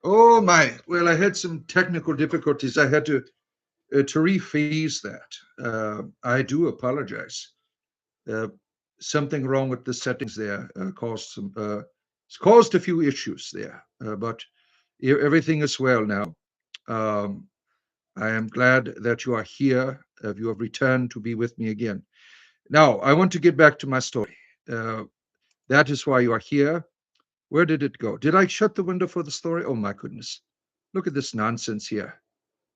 Oh my! Well, I had some technical difficulties. I had to rephrase that. I do apologize. Uh, Something wrong with the settings there caused some it's caused a few issues there, but everything is well now. Um, I am glad that you are here. You have returned to be with me again. Now, I want to get back to my story. Uh, that is why you are here. Where did it go? Did I shut the window for the story? Oh my goodness! Look at this nonsense here.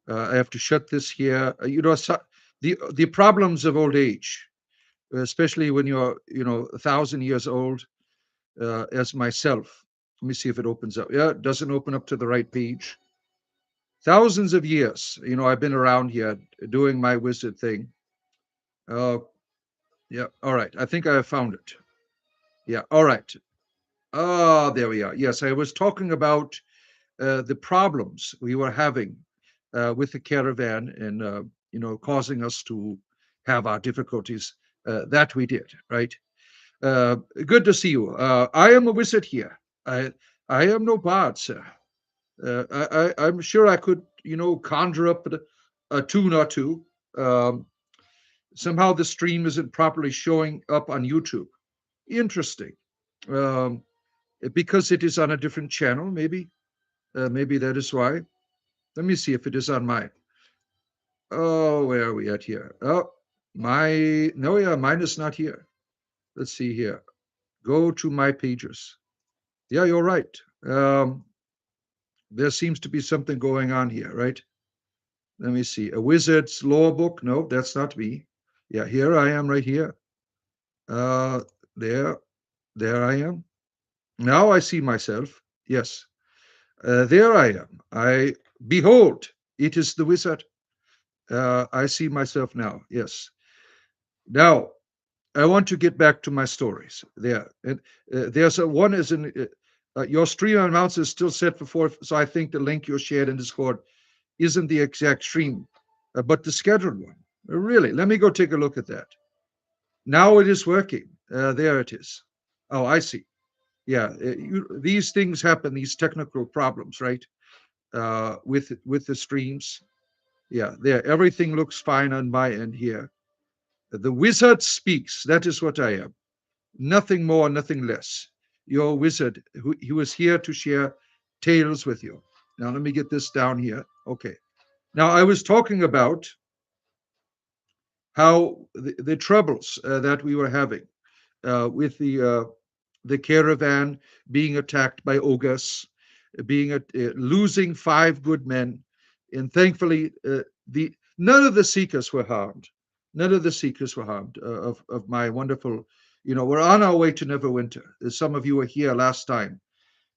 I have to shut this here. The problems of old age, especially when you're 1,000 years old, as myself. Let me see if it opens up. Yeah, it doesn't open up to the right page. Thousands of years, I've been around here doing my wizard thing. Oh, yeah. All right. I think I have found it. Yeah. All right. Ah, there we are. Yes, I was talking about the problems we were having with the caravan and causing us to have our difficulties that we did, right? uh, Good to see you. I am a wizard here. I am no bard, sir. I'm sure I could conjure up a tune or two. um, Somehow the stream isn't properly showing up on YouTube. Interesting. um, because it is on a different channel, maybe. Maybe that is why. Let me see if it is on mine. Oh, where are we at here? Oh, no, yeah, mine is not here. Let's see here. Go to my pages. Yeah, you're right. Um, there seems to be something going on here, right? Let me see. A wizard's lore book. No, that's not me. Yeah, here I am, right here. Uh, there, there I am. Now I see myself. Yes, there I am. I behold. It is the wizard. I see myself now. Yes. Now I want to get back to my stories. There, and there's a one is in your stream amounts is still set for four. So I think the link you shared in Discord isn't the exact stream, but the scheduled one. Really, let me go take a look at that. Now it is working. There it is. Oh, I see. Yeah, these things happen. These technical problems, right? With the streams. Yeah, there. Everything looks fine on my end here. The wizard speaks. That is what I am. Nothing more, nothing less. Your wizard, he was here to share tales with you. Now let me get this down here. Okay. Now I was talking about how the troubles that we were having with the caravan being attacked by ogres, losing five good men, and thankfully the none of the seekers were harmed. None of the seekers were harmed of my wonderful. We're on our way to Neverwinter. Some of you were here last time.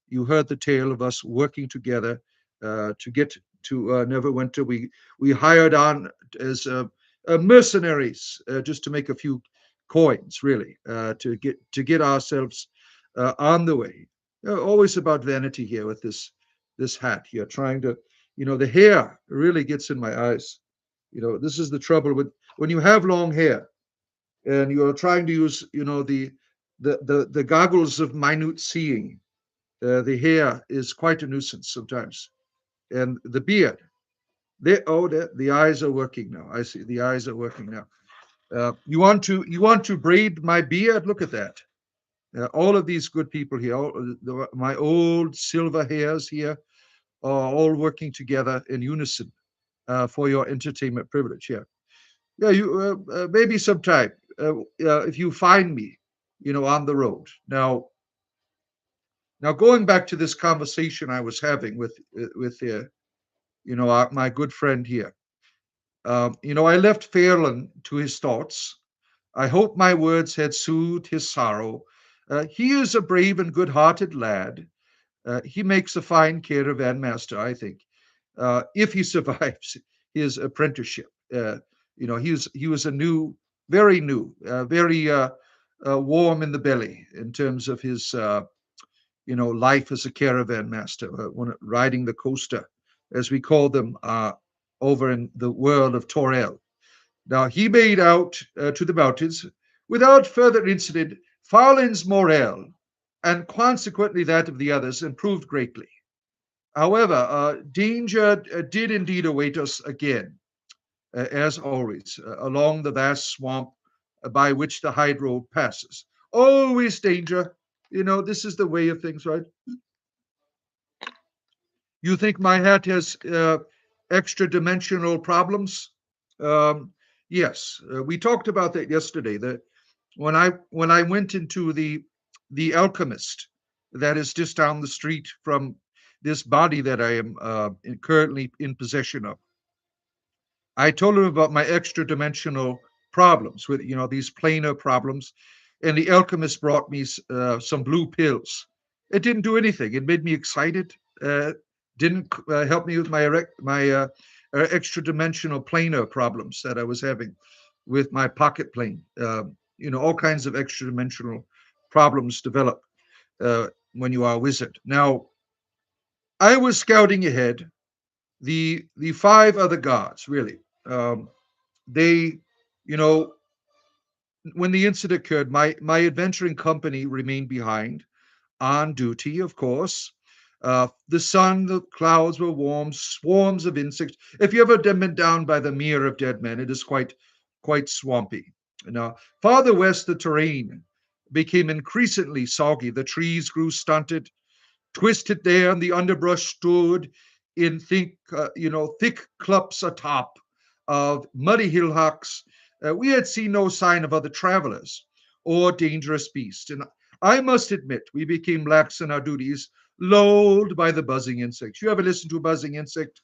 You heard the tale of us working together to get to Neverwinter. We hired on as mercenaries just to make a few coins, really, to get ourselves on the way. Always about vanity here with this hat here, trying to, the hair really gets in my eyes. This is the trouble with when you have long hair and you're trying to use, the goggles of minute seeing. The hair is quite a nuisance sometimes, and the beard. The eyes are working now. I see the eyes are working now. You want to braid my beard? Look at that. All of these good people here, my old silver hairs here, are all working together in unison for your entertainment privilege. Yeah, yeah. You maybe sometime if you find me, on the road. Now, going back to this conversation I was having with my good friend here. I left Fairland to his thoughts. I hope my words had soothed his sorrow. He is a brave and good-hearted lad. He makes a fine caravan master, I think, if he survives his apprenticeship. He was a very new, very warm in the belly in terms of his life as a caravan master, riding the coaster, as we call them over in the world of Torel. Now he made out to the mountains without further incident. Farland's morale, and consequently that of the others, improved greatly. However, danger did indeed await us again, as always, along the vast swamp by which the hide road passes. Always danger. This is the way of things, right? You think my hat has extra dimensional problems? Um, yes, we talked about that yesterday. That when I went into the Alchemist, that is just down the street from this body that I am currently in possession of, I told him about my extra dimensional problems with these planar problems, and the Alchemist brought me some blue pills. It didn't do anything. It made me excited. Didn't help me with my extra dimensional planar problems that I was having with my pocket plane. All kinds of extra dimensional problems develop when you are a wizard. Now, I was scouting ahead. The five other gods, really. They, you know, when the incident occurred, my adventuring company remained behind on duty, of course. The sun, the clouds were warm, swarms of insects. If you ever been down by the Mere of Dead Men, it is quite swampy. Now, farther west, the terrain became increasingly soggy. The trees grew stunted, twisted there, and the underbrush stood in thick clumps atop of muddy hillocks. We had seen no sign of other travelers or dangerous beasts, and I must admit we became lax in our duties, lulled by the buzzing insects. You ever listen to a buzzing insect?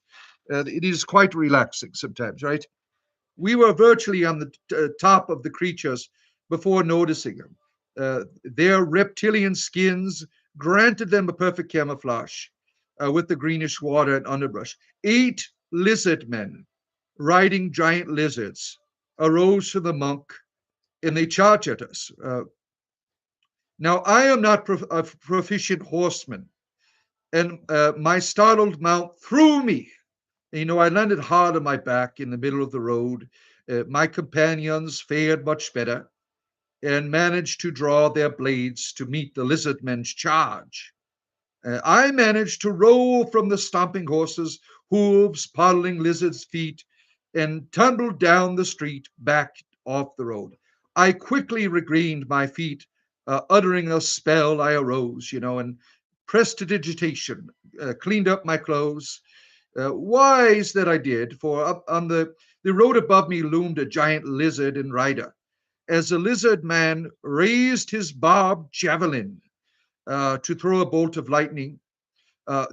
It is quite relaxing sometimes, right? We were virtually on the top of the creatures before noticing them. Their reptilian skins granted them a perfect camouflage with the greenish water and underbrush. 8 lizard men riding giant lizards arose from the monk and they charged at us. Now, I am not a proficient horseman, and my startled mount threw me. I landed hard on my back in the middle of the road. My companions fared much better and managed to draw their blades to meet the lizard men's charge. I managed to roll from the stomping horses, hooves puddling lizards' feet, and tumbled down the street back off the road. I quickly regained my feet, uttering a spell. I arose, and prestidigitation, cleaned up my clothes. Wise that I did, for up on the road above me loomed a giant lizard and rider. As the lizard man raised his barbed javelin to throw a bolt of lightning, a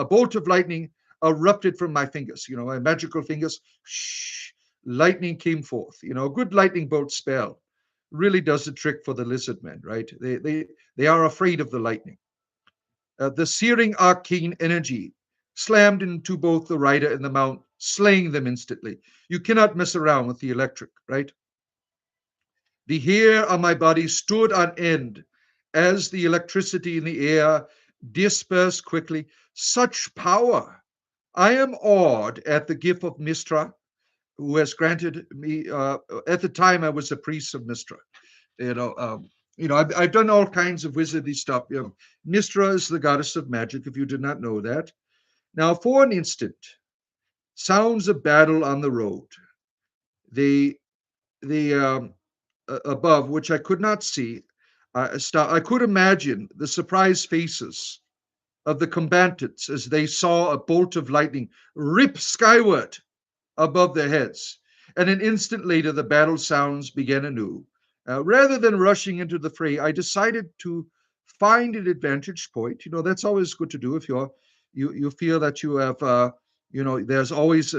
bolt of lightning erupted from my fingers, my magical fingers. Shh, lightning came forth. A good lightning bolt spell really does the trick for the lizard men, right? They are afraid of the lightning. The searing arcane energy slammed into both the rider and the mount, slaying them instantly. You cannot mess around with the electric, right? The hair on my body stood on end as the electricity in the air dispersed quickly. Such power! I am awed at the gift of Mistra, who has granted me. At the time, I was a priest of Mistra. I've done all kinds of wizardly stuff. Mistra is the goddess of magic. If you did not know that. Now, for an instant, sounds of battle on the road. The above, which I could not see, I could imagine the surprised faces of the combatants as they saw a bolt of lightning rip skyward above their heads. And an instant later, the battle sounds began anew. Rather than rushing into the fray, I decided to find an advantage point. That's always good to do if you feel that you have, there's always,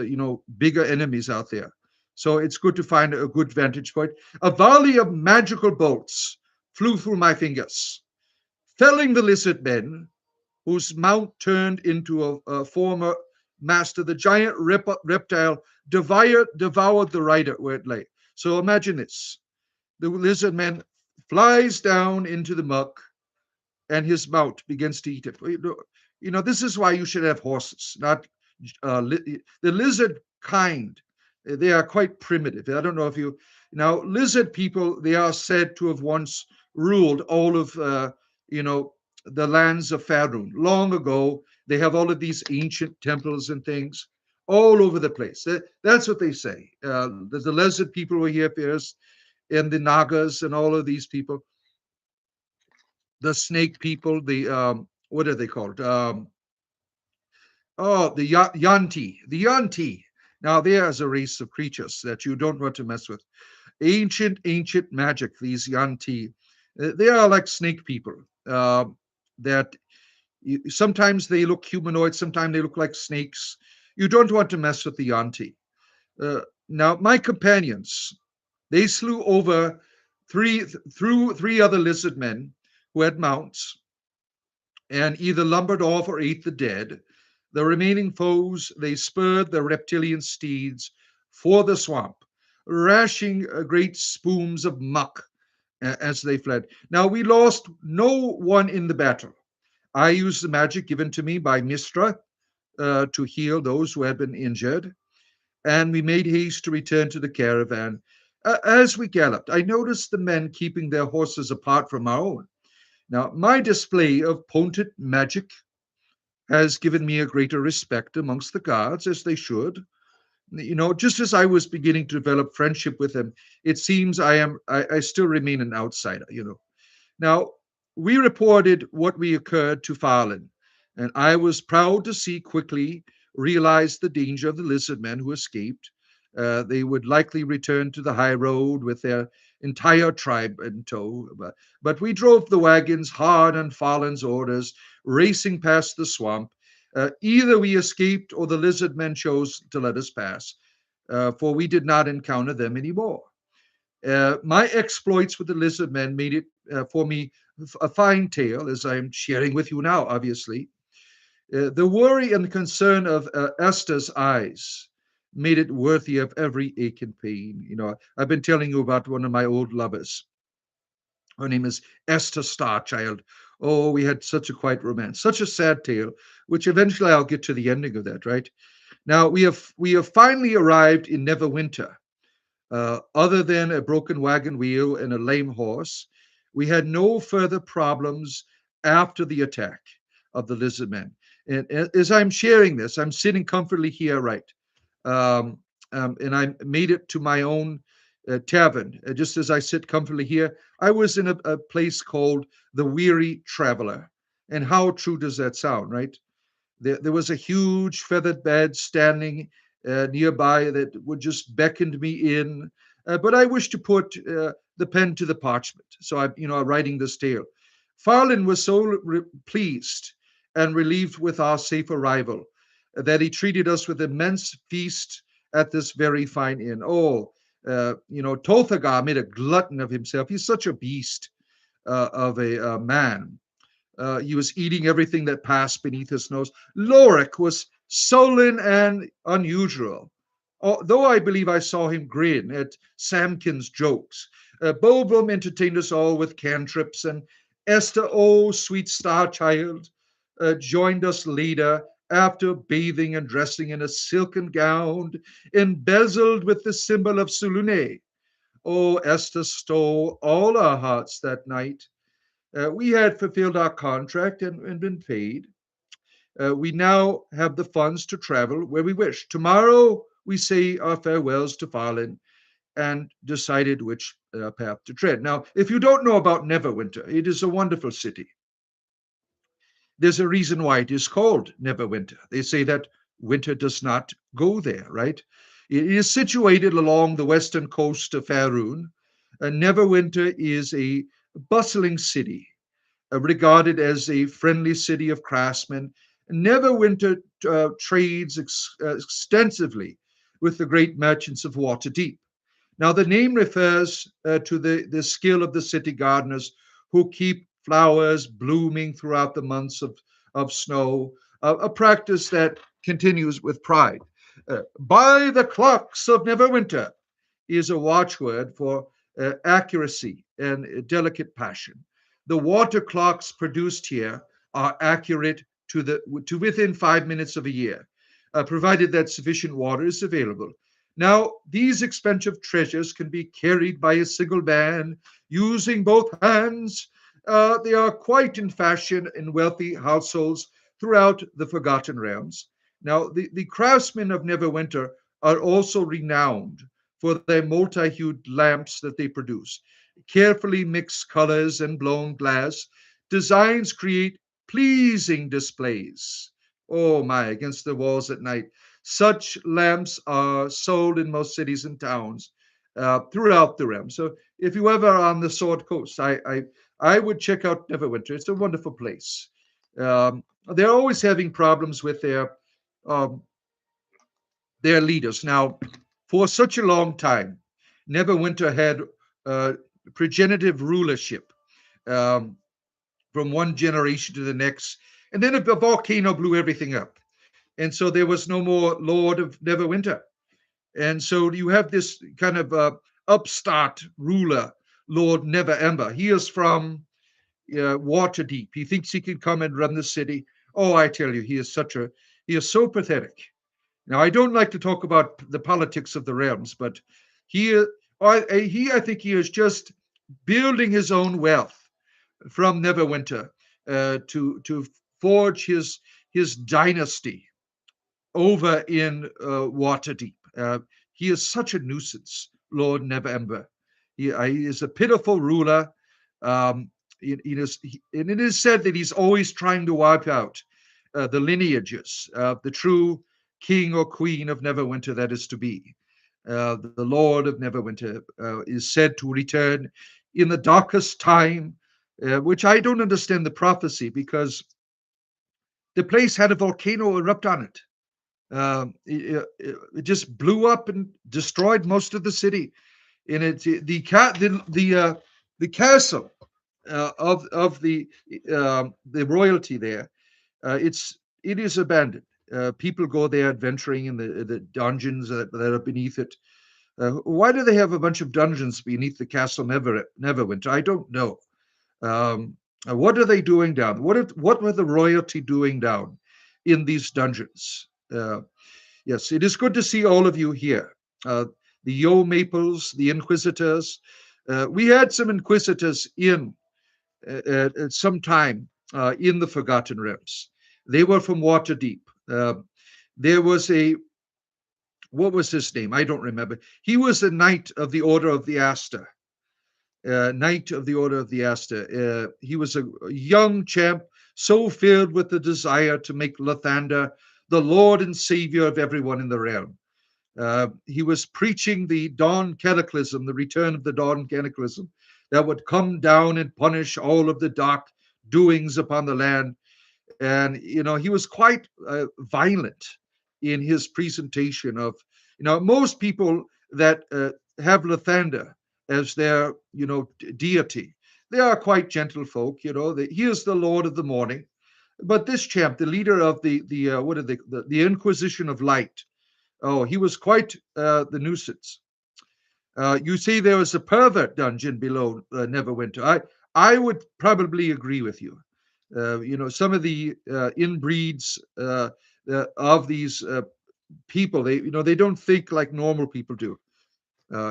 bigger enemies out there. So it's good to find a good vantage point. A volley of magical bolts flew through my fingers, felling the lizard men, whose mount turned into a former master. The giant reptile devoured the rider where it lay. So imagine this. The lizard man flies down into the muck and his mount begins to eat it. This is why you should have horses, not the lizard kind. They are quite primitive. I don't know if now lizard people. They are said to have once ruled all of the lands of Faerun. Long ago, they have all of these ancient temples and things all over the place. That's what they say. The lizard people were here first, and the Nagas and all of these people, the snake people, the what are they called? Oh, the Yanti, the Yanti. Now, there's a race of creatures that you don't want to mess with. Ancient magic, these Yanti. They are like snake people that sometimes they look humanoid, sometimes they look like snakes. You don't want to mess with the Yanti. Now, my companions, they slew over three other lizard men who had mounts and either lumbered off or ate the dead. The remaining foes, they spurred the reptilian steeds for the swamp, rashing great spumes of muck as they fled. Now, we lost no one in the battle. I used the magic given to me by Mistra to heal those who had been injured, and we made haste to return to the caravan. As we galloped, I noticed the men keeping their horses apart from our own. Now, my display of potent magic has given me a greater respect amongst the guards, as they should. Just as I was beginning to develop friendship with them, it seems I still remain an outsider. Now, we reported what we occurred to Farlin, and I was proud to see quickly realize the danger of the lizard men who escaped. They would likely return to the high road with their entire tribe in tow. But we drove the wagons hard on Farlin's orders, racing past the swamp. Either we escaped or the lizard men chose to let us pass, for we did not encounter them anymore. My exploits with the lizard men made it for me a fine tale, as I'm sharing with you now, obviously. The worry and concern of Esther's eyes made it worthy of every ache and pain. I've been telling you about one of my old lovers. Her name is Esther Starchild. Oh, we had such a quiet romance, such a sad tale, which eventually I'll get to the ending of that, right? Now we have finally arrived in Neverwinter. Other than a broken wagon wheel and a lame horse, we had no further problems after the attack of the lizard men. And as I'm sharing this, I'm sitting comfortably here, right? And I made it to my own tavern. Just as I sit comfortably here, I was in a place called the Weary Traveler. And how true does that sound, right? There was a huge feathered bed standing nearby that would just beckon me in. But I wish to put the pen to the parchment. So I'm writing this tale. Farlin was so pleased and relieved with our safe arrival that he treated us with immense feast at this very fine inn. Oh, Tothagar made a glutton of himself. He's such a beast of a man. He was eating everything that passed beneath his nose. Lorik was sullen and unusual, though I believe I saw him grin at Samkin's jokes. Bolbrum entertained us all with cantrips, and Esther, oh, sweet star child, joined us later after bathing and dressing in a silken gown embezzled with the symbol of Sulune. Oh, Esther stole all our hearts that night. We had fulfilled our contract and been paid. We now have the funds to travel where we wish. Tomorrow, we say our farewells to Farlin and decided which path to tread. Now, if you don't know about Neverwinter, it is a wonderful city. There's a reason why it is called Neverwinter. They say that winter does not go there, right? It is situated along the western coast of Faerun. Neverwinter is a bustling city, regarded as a friendly city of craftsmen. Neverwinter trades extensively with the great merchants of Waterdeep. Now, the name refers to the skill of the city gardeners who keep flowers blooming throughout the months of snow, a practice that continues with pride. By the clocks of Neverwinter is a watchword for accuracy and delicate passion. The water clocks produced here are accurate to within 5 minutes of a year, provided that sufficient water is available. Now, these expensive treasures can be carried by a single man using both hands. They are quite in fashion in wealthy households throughout the Forgotten Realms. Now, the craftsmen of Neverwinter are also renowned for their multi-hued lamps that they produce. Carefully mixed colors and blown glass, designs create pleasing displays. Oh my, against the walls at night. Such lamps are sold in most cities and towns throughout the realm. So if you ever are on the Sword Coast, I would check out Neverwinter. It's a wonderful place. They're always having problems with um, their leaders. Now, for such a long time, Neverwinter had uh, progenitive rulership um, from one generation to the next, and then a volcano blew everything up, and so there was no more Lord of Neverwinter, and so you have this kind of upstart ruler, Lord Never Ember. He is from Waterdeep. He thinks he can come and run the city. Oh, I tell you, he is so pathetic. Now, I don't like to talk about the politics of the realms, but he, I think he is just building his own wealth from Neverwinter to forge his dynasty over in Waterdeep. He is such a nuisance, Lord Neverember. He is a pitiful ruler. Um, and it is said that he's always trying to wipe out the lineages of the true king or queen of Neverwinter that is to be. The Lord of Neverwinter is said to return in the darkest time, which I don't understand the prophecy because the place had a volcano erupt on it. It just blew up and destroyed most of the city. And the castle of the royalty there, it is abandoned. People go there adventuring in the dungeons that are beneath it. Why do they have a bunch of dungeons beneath the castle Neverwinter? I don't know. Um, what are they doing down? What were the royalty doing down in these dungeons? Yes, it is good to see all of you here. The Yo Maples, the Inquisitors. We had some Inquisitors in at some time in the Forgotten Realms. They were from Waterdeep. There was what was his name? I don't remember. He was a knight of the Order of the Aster. Knight of the Order of the Aster. He was a young champ, so filled with the desire to make Lathander the Lord and Savior of everyone in the realm. He was preaching the dawn cataclysm, the return of the dawn cataclysm that would come down and punish all of the dark doings upon the land. And, he was quite violent in his presentation of, most people that have Lathander as their, deity, they are quite gentle folk, he is the Lord of the morning. But this champ, the leader of the Inquisition of Light, oh, he was quite the nuisance. You see, there was a pervert dungeon below Neverwinter. I would probably agree with you. Some of the inbreeds of these people, they don't think like normal people do.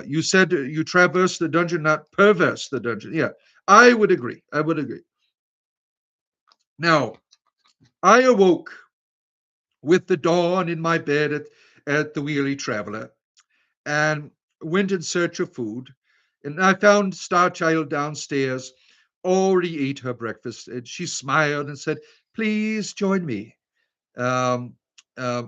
You said you traverse the dungeon, not perverse the dungeon. Yeah, I would agree. I would agree. Now, I awoke with the dawn in my bed at the Weary Traveler and went in search of food. And I found Starchild downstairs, already ate her breakfast. And she smiled and said, "Please join me." Um, uh,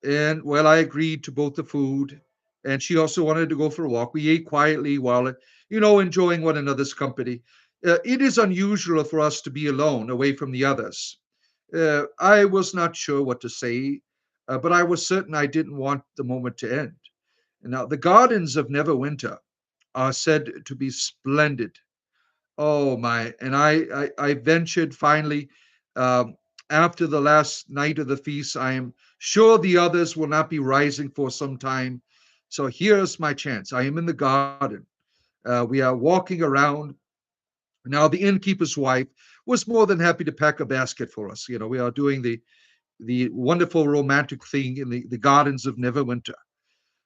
and well, I agreed to both the food, and she also wanted to go for a walk. We ate quietly while, enjoying one another's company. It is unusual for us to be alone, away from the others. I was not sure what to say, but I was certain I didn't want the moment to end. Now, the gardens of Neverwinter are said to be splendid. Oh my! And I ventured finally after the last night of the feast. I am sure the others will not be rising for some time. So here's my chance. I am in the garden. We are walking around. Now, the innkeeper's wife was more than happy to pack a basket for us. We are doing the wonderful romantic thing in the gardens of Neverwinter.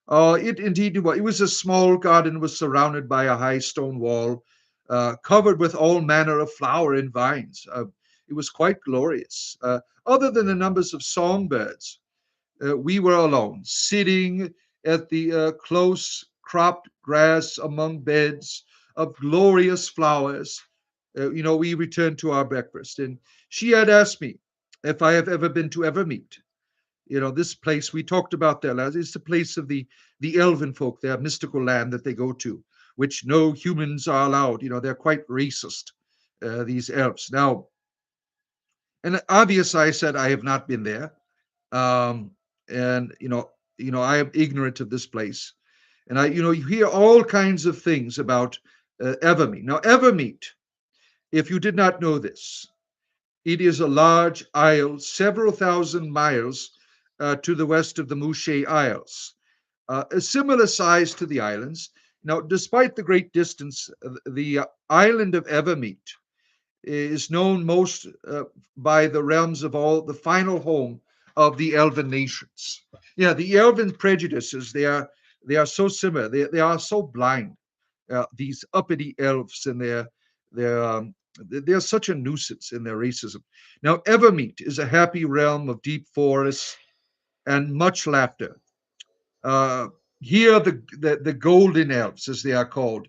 It indeed was. It was a small garden, was surrounded by a high stone wall. covered with all manner of flower and vines. It was quite glorious. Other than the numbers of songbirds, we were alone, sitting at the close cropped grass among beds of glorious flowers. We returned to our breakfast, and she had asked me if I have ever been to Evermeet. This place we talked about there last. It's the place of the elven folk, their mystical land that they go to, which no humans are allowed. They're quite racist, these elves. Now, and obviously, I said I have not been there, um, and I am ignorant of this place, and you hear all kinds of things about Evermeet. Now, Evermeet, if you did not know this, it is a large isle, several thousand miles to the west of the Mouchet Isles, a similar size to the islands. Now, despite the great distance, the island of Evermeet is known most by the realms of all the final home of the elven nations. Yeah, the elven prejudices, they are so similar. They are so blind. These uppity elves and their they're such a nuisance in their racism. Now, Evermeet is a happy realm of deep forests and much laughter. Uh, Here, the Golden Elves, as they are called,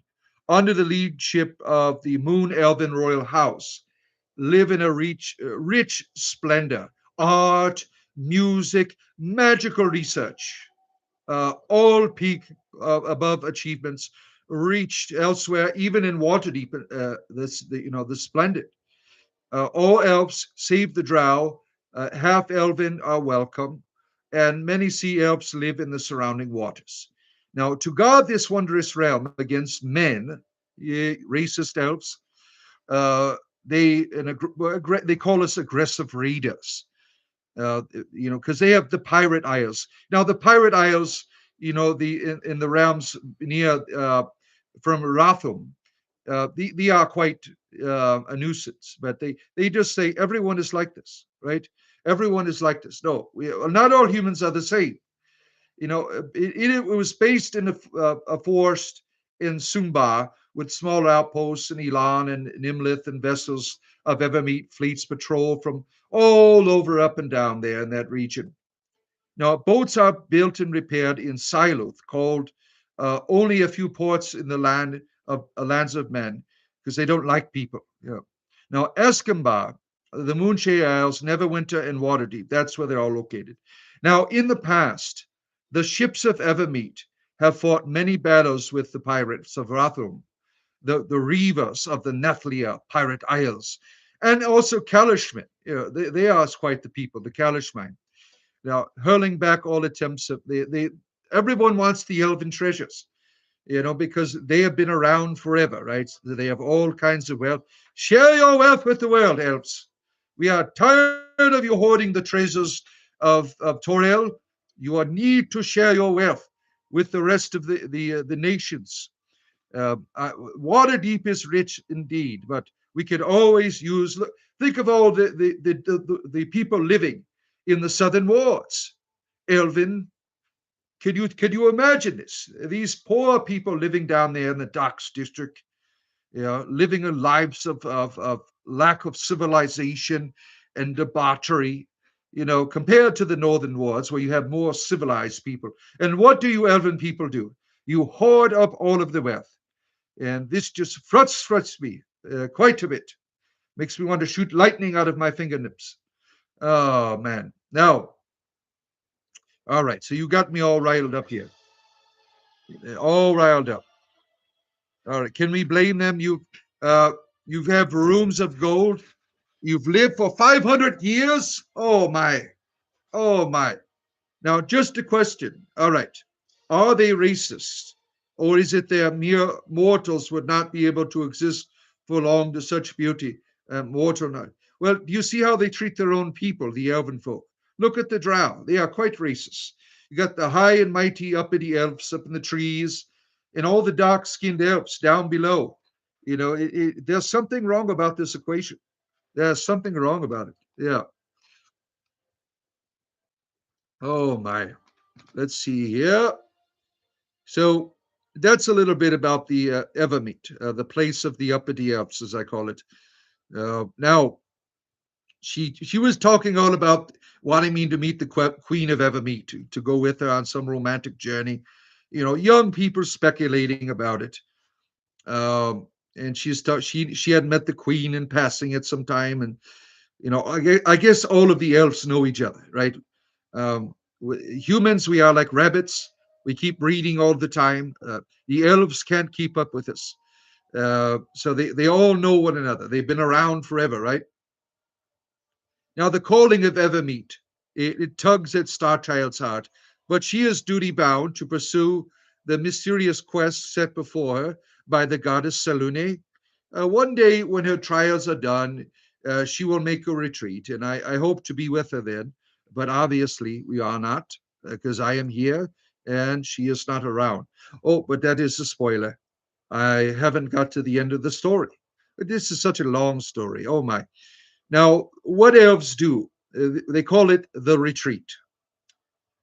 under the leadership of the Moon Elven Royal House, live in a rich splendor, art, music, magical research, all peak above achievements reached elsewhere, even in Waterdeep. The splendid. All elves, save the drow, half elven, are welcome, and many sea elves live in the surrounding waters. Now, to guard this wondrous realm against men, racist elves, uh, they call us aggressive raiders. Because they have the Pirate Isles. Now, the Pirate Isles, in the realms near from Rathum, they are quite a nuisance, but they just say everyone is like this, right? Everyone is like this. No, not all humans are the same. It was based in a forest in Sumbar with small outposts in Elan and Nimlith and vessels of Evermeet fleets patrol from all over up and down there in that region. Now, boats are built and repaired in Siluth, called only a few ports in the lands of men, because they don't like people. Now, Eskambar, the Moonshay Isles, Neverwinter, and Waterdeep, that's where they're all located. Now, in the past, the ships of Evermeet have fought many battles with the pirates of Rathum, the Reavers of the Nathlia Pirate Isles, and also Kalishmin. They are quite the people, the Kalishmin. Now, hurling back all attempts of everyone wants the elven treasures, because they have been around forever, right? They have all kinds of wealth. Share your wealth with the world, elves. We are tired of you hoarding the treasures of Torel. Need to share your wealth with the rest of the nations. Waterdeep is rich indeed, but we could always use. Think of all the people living in the southern wards. Elvin, could you imagine this? These poor people living down there in the Docks district, living in lives of lack of civilization and debauchery, compared to the northern wards where you have more civilized people. And what do you elven people do? You hoard up all of the wealth. And this just frustrates me quite a bit. Makes me want to shoot lightning out of my fingertips. Oh, man. Now, all right. So you got me all riled up here. All riled up. All right. Can we blame them? You have rooms of gold. You've lived for 500 years. Oh, my. Oh, my. Now, just a question. All right. Are they racist? Or is it their mere mortals would not be able to exist for long to such beauty? Mortal not. Well, do you see how they treat their own people, the elven folk? Look at the drow. They are quite racist. You got the high and mighty uppity elves up in the trees and all the dark skinned elves down below. There's something wrong about this equation. There's something wrong about it. Yeah. Oh, my. Let's see here. So That's a little bit about the Evermeet, the place of the uppity elves, as I call it. Now, she was talking all about wanting me to meet the Queen of Evermeet, to go with her on some romantic journey. Young people speculating about it. And she had met the Queen in passing at some time, and I guess all of the elves know each other, right? Humans, we are like rabbits. We keep breeding all the time. The elves can't keep up with us. So they all know one another. They've been around forever, right? Now, the calling of Evermeet, it tugs at Starchild's heart, but she is duty bound to pursue the mysterious quest set before her by the goddess Selune. One day, when her trials are done, she will make a retreat, and I hope to be with her then. But obviously, we are not, because I am here and she is not around. Oh, but that is a spoiler. I haven't got to the end of the story. This is such a long story. Oh my. Now, what elves do? They call it the retreat.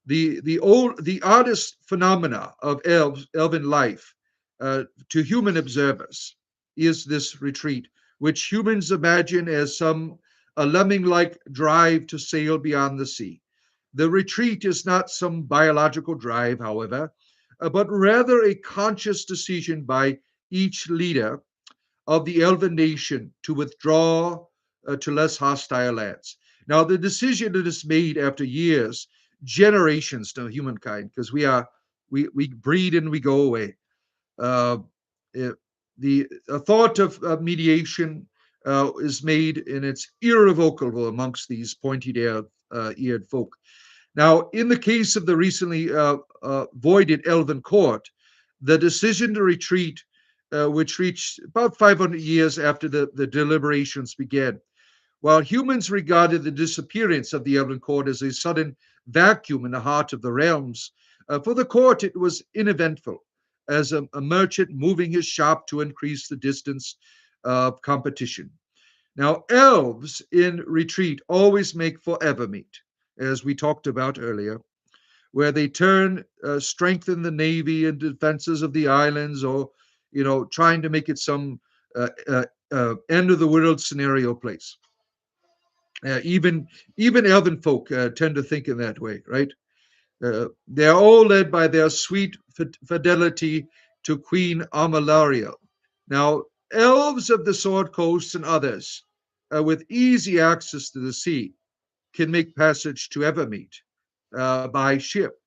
The oddest phenomena of elven life to human observers is this retreat, which humans imagine as some a lemming-like drive to sail beyond the sea. The retreat is not some biological drive, however, but rather a conscious decision by each leader of the elven nation to withdraw to less hostile lands. Now, the decision that is made after years, generations to humankind, because we breed and we go away. Uh, eh, the thought of mediation is made, and it's irrevocable amongst these pointy-eared folk. Now, in the case of the recently voided Elven Court, the decision to retreat, which reached about 500 years after the deliberations began, while humans regarded the disappearance of the Elven Court as a sudden vacuum in the heart of the realms, for the court it was uneventful, as a merchant moving his shop to increase the distance of competition. Now, elves in retreat always make for Evermeet, as we talked about earlier, where they strengthen the navy and defenses of the islands, or trying to make it some end of the world scenario place. Even elven folk tend to think in that way, right? They are all led by their sweet fidelity to Queen Amalariel. Now, elves of the Sword Coast and others, with easy access to the sea, can make passage to Evermeet by ship.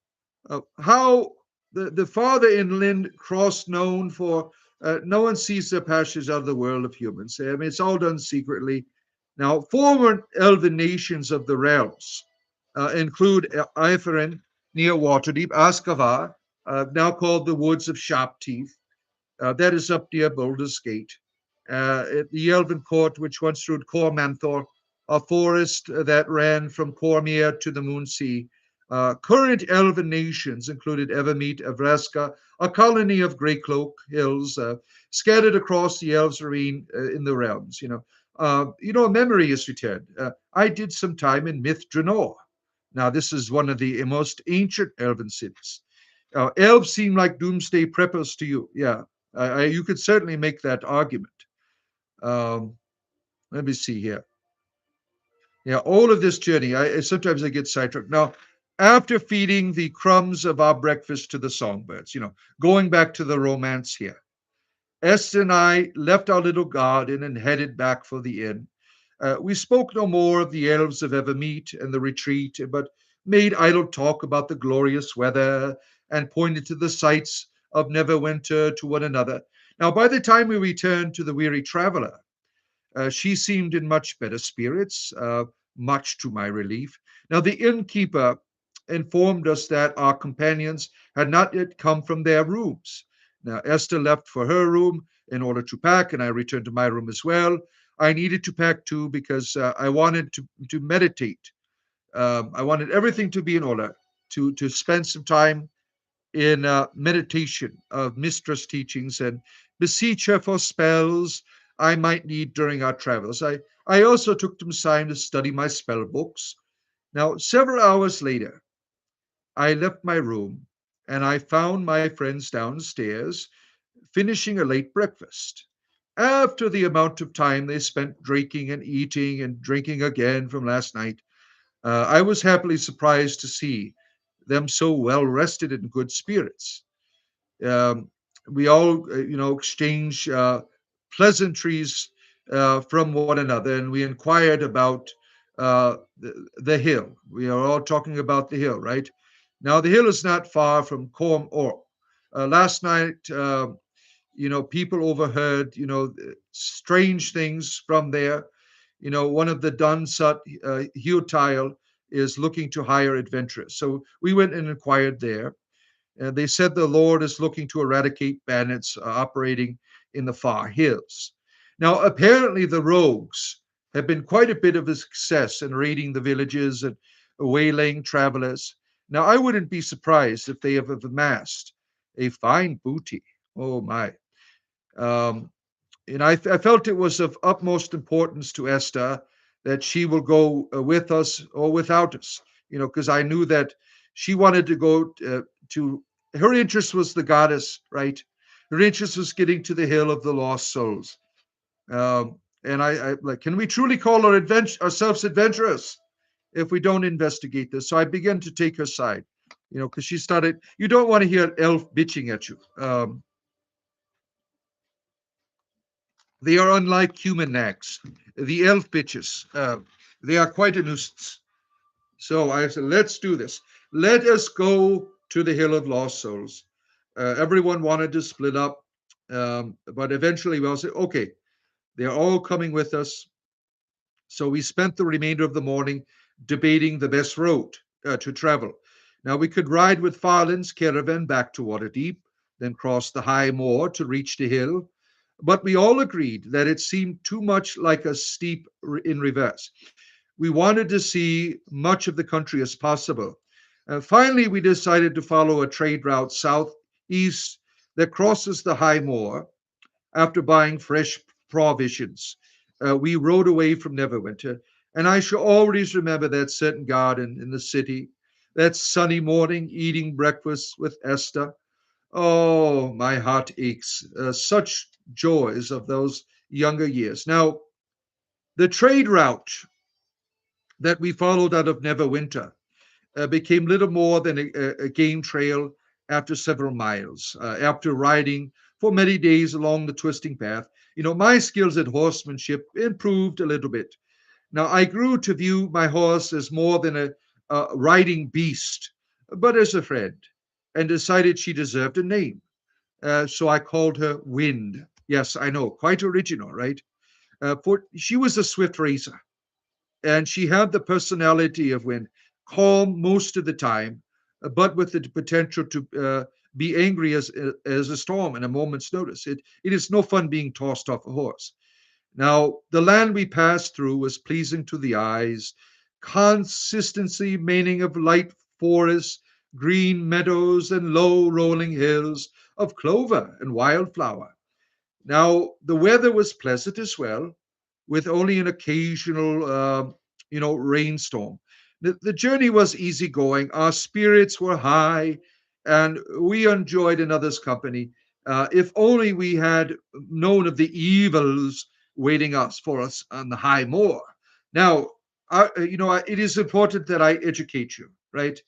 How the farther inland cross known for, no one sees their passage out of the world of humans. I mean, it's all done secretly. Now, former elven nations of the realms include Eiferen near Waterdeep, Askavar, now called the Woods of Sharp Teeth, that is up near Baldur's Gate. The Elven Court, which once ruled Cormanthor, a forest that ran from Cormyr to the Moonsea. Current elven nations included Evermeet, Avraska, a colony of Greycloak Hills scattered across the Elves' Marine in the realms. A memory is returned. I did some time in Myth Draenor. Now, this is one of the most ancient elven cities. Elves seem like doomsday preppers to you. Yeah, you could certainly make that argument. Um, Let me see here. Yeah, all of this journey, sometimes I get sidetracked. Now, after feeding the crumbs of our breakfast to the songbirds, going back to the romance here, Esther and I left our little garden and headed back for the inn. We spoke no more of the elves of Evermeet and the retreat, but made idle talk about the glorious weather and pointed to the sights of Neverwinter to one another. Now, by the time we returned to the weary traveler, she seemed in much better spirits, much to my relief. Now, the innkeeper informed us that our companions had not yet come from their rooms. Now, Esther left for her room in order to pack, and I returned to my room as well. I needed to pack too because I wanted to meditate. I wanted everything to be in order, to spend some time in meditation of Mistress teachings and beseech her for spells I might need during our travels. I also took some time to study my spell books. Now, several hours later, I left my room and I found my friends downstairs finishing a late breakfast. After the amount of time they spent drinking and eating and drinking again from last night, I was happily surprised to see them so well rested and good spirits. Um, we all, exchange pleasantries from one another, and we inquired about the hill. We are all talking about the hill, right? Now, the hill is not far from Corm Or. Last night, people overheard, strange things from there. One of the Dunsut Hutile is looking to hire adventurers. So we went and inquired there. They said the Lord is looking to eradicate bandits operating in the far hills. Now, apparently, the rogues have been quite a bit of a success in raiding the villages and waylaying travelers. Now, I wouldn't be surprised if they have amassed a fine booty. Oh, my. Um, and I felt it was of utmost importance to Esther that she will go with us or without us, because I knew that she wanted to go to, her interest was the goddess, right? Her interest was getting to the hill of the lost souls. And I like, can we truly call ourselves adventurous if we don't investigate this? So I began to take her side, because she started, you don't want to hear an elf bitching at you. They are unlike human nags. The elf bitches, they are quite a nuisance. So I said, let's do this. Let us go to the Hill of Lost Souls. Everyone wanted to split up, but eventually we all said, okay, they're all coming with us. So we spent the remainder of the morning debating the best road to travel. Now we could ride with Farland's caravan back to Waterdeep, then cross the high moor to reach the hill, but we all agreed that it seemed too much like a steep in reverse. We wanted to see much of the country as possible. Finally, we decided to follow a trade route southeast that crosses the high moor. After buying fresh provisions, we rode away from Neverwinter, and I shall always remember that certain garden in the city, that sunny morning eating breakfast with Esther. Oh, my heart aches. Such joys of those younger years. Now, the trade route that we followed out of Neverwinter became little more than a game trail after several miles. After riding for many days along the twisting path, my skills at horsemanship improved a little bit. Now, I grew to view my horse as more than a riding beast, but as a friend, and decided she deserved a name. So I called her Wind. Yes, I know, quite original, right? For she was a swift racer, and she had the personality of Wind, calm most of the time, but with the potential to be angry as a storm in a moment's notice. It is no fun being tossed off a horse. Now, the land we passed through was pleasing to the eyes, consistency meaning of light forests, green meadows, and low rolling hills of clover and wildflower. Now, the weather was pleasant as well, with only an occasional, rainstorm. The journey was easygoing. Our spirits were high, and we enjoyed another's company. If only we had known of the evils waiting us for us on the high moor. Now, it is important that I educate you, right?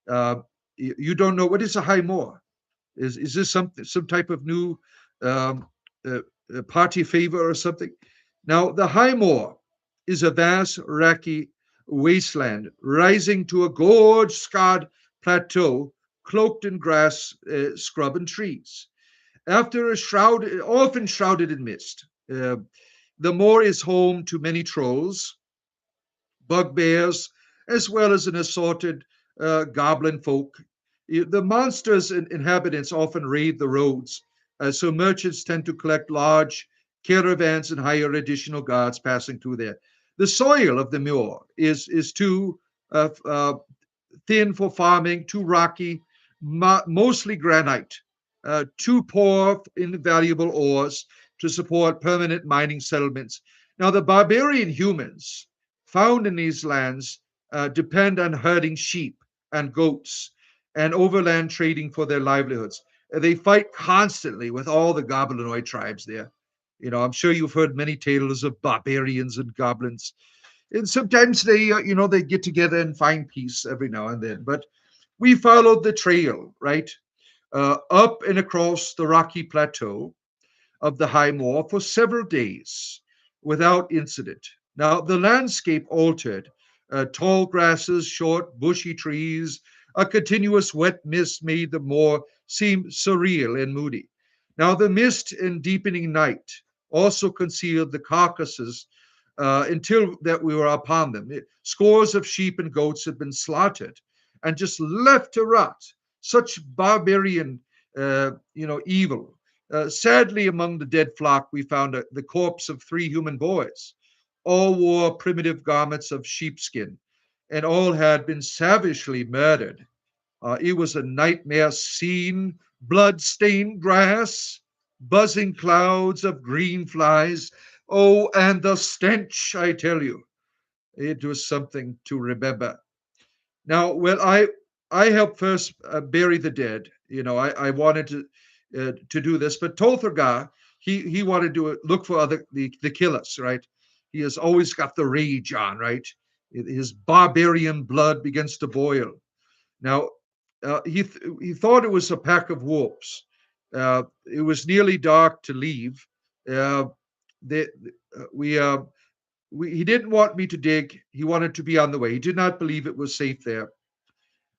Uh, you don't know what is a high moor. Is this some type of new um, uh, party favor or something? Now, the High Moor is a vast, rocky wasteland rising to a gorge-scarred plateau cloaked in grass, scrub, and trees. After often shrouded in mist, the moor is home to many trolls, bugbears, as well as an assorted goblin folk. The monsters and inhabitants often raid the roads, so merchants tend to collect large caravans and hire additional guards passing through there. The soil of the moor is too thin for farming, too rocky, mostly granite, too poor in valuable ores to support permanent mining settlements. Now, the barbarian humans found in these lands depend on herding sheep and goats, and overland trading for their livelihoods. They fight constantly with all the goblinoid tribes there. I'm sure you've heard many tales of barbarians and goblins. And sometimes they get together and find peace every now and then. But we followed the trail, right? Up and across the rocky plateau of the high moor for several days without incident. Now, the landscape altered. Tall grasses, short, bushy trees, a continuous wet mist made the moor seem surreal and moody. Now, the mist and deepening night also concealed the carcasses until that we were upon them. Scores of sheep and goats had been slaughtered and just left to rot. Such barbarian, evil. Sadly, among the dead flock, we found the corpse of 3 human boys. All wore primitive garments of sheepskin, and all had been savagely murdered. It was a nightmare scene: blood stained grass, buzzing clouds of green flies. Oh, and the stench, I tell you, it was something to remember. Now, well, I helped first bury the dead. I wanted to do this, but Tolthurga, he wanted to look for the killers, right? He has always got the rage on, right? His barbarian blood begins to boil. Now, he thought it was a pack of wolves. It was nearly dark to leave. Uh, they, we he didn't want me to dig. He wanted to be on the way. He did not believe it was safe there.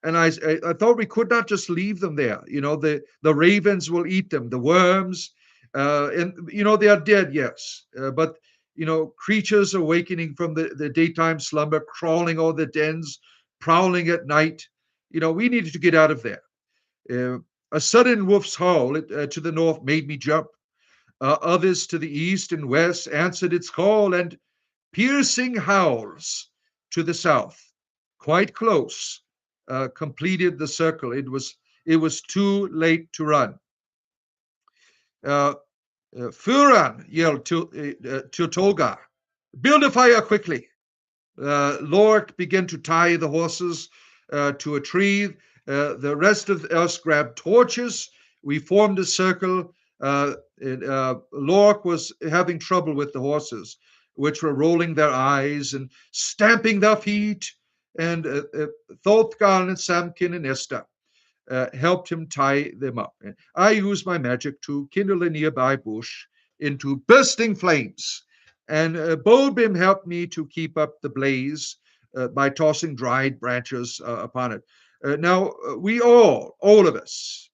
And I thought we could not just leave them there. The ravens will eat them, the worms, and they are dead, yes, but creatures awakening from the daytime slumber, crawling over the dens, prowling at night. We needed to get out of there. A sudden wolf's howl to the north made me jump. Others to the east and west answered its call, and piercing howls to the south, quite close, completed the circle. It was too late to run. Uh, Furan yelled to Tolga, "Build a fire quickly." Lork began to tie the horses to a tree. The rest of us grabbed torches. We formed a circle. Lork was having trouble with the horses, which were rolling their eyes and stamping their feet. And Thothgal and Samkin and Esther helped him tie them up. And I used my magic to kindle a nearby bush into bursting flames. And Bolbim helped me to keep up the blaze by tossing dried branches upon it. Now, we all of us,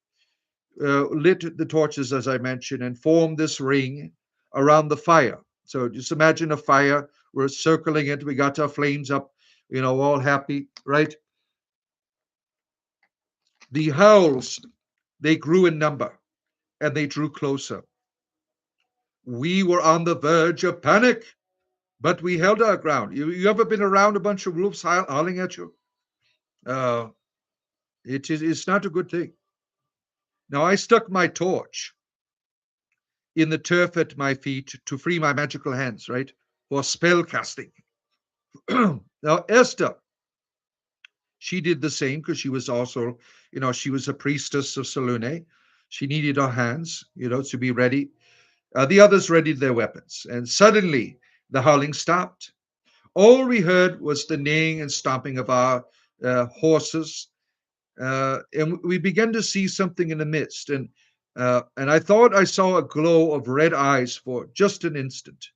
lit the torches, as I mentioned, and formed this ring around the fire. So just imagine a fire. We're circling it. We got our flames up, all happy, right? The howls, they grew in number and they drew closer. We were on the verge of panic, but we held our ground. You ever been around a bunch of wolves howling at you? Uh, it's not a good thing. Now I stuck my torch in the turf at my feet to free my magical hands, right, for spell casting. Now Esther, she did the same because she was also, she was a priestess of Selune. She needed her hands, to be ready. The others readied their weapons, and suddenly the howling stopped. All we heard was the neighing and stomping of our horses, and we began to see something in the midst. And I thought I saw a glow of red eyes for just an instant,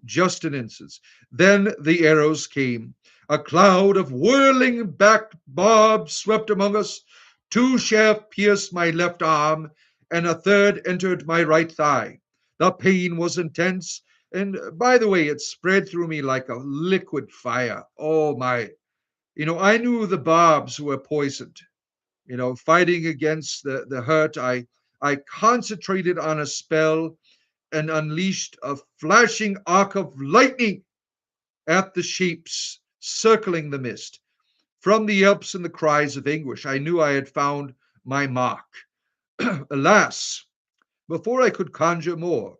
just an instant. Then the arrows came. A cloud of whirling back barbs swept among us. 2 shafts pierced my left arm, and a third entered my right thigh. The pain was intense, and by the way, it spread through me like a liquid fire. Oh my. I knew the barbs were poisoned. Fighting against the hurt, I concentrated on a spell and unleashed a flashing arc of lightning at the shapes circling the mist. From the yelps and the cries of anguish, I knew I had found my mark. Alas, before I could conjure more,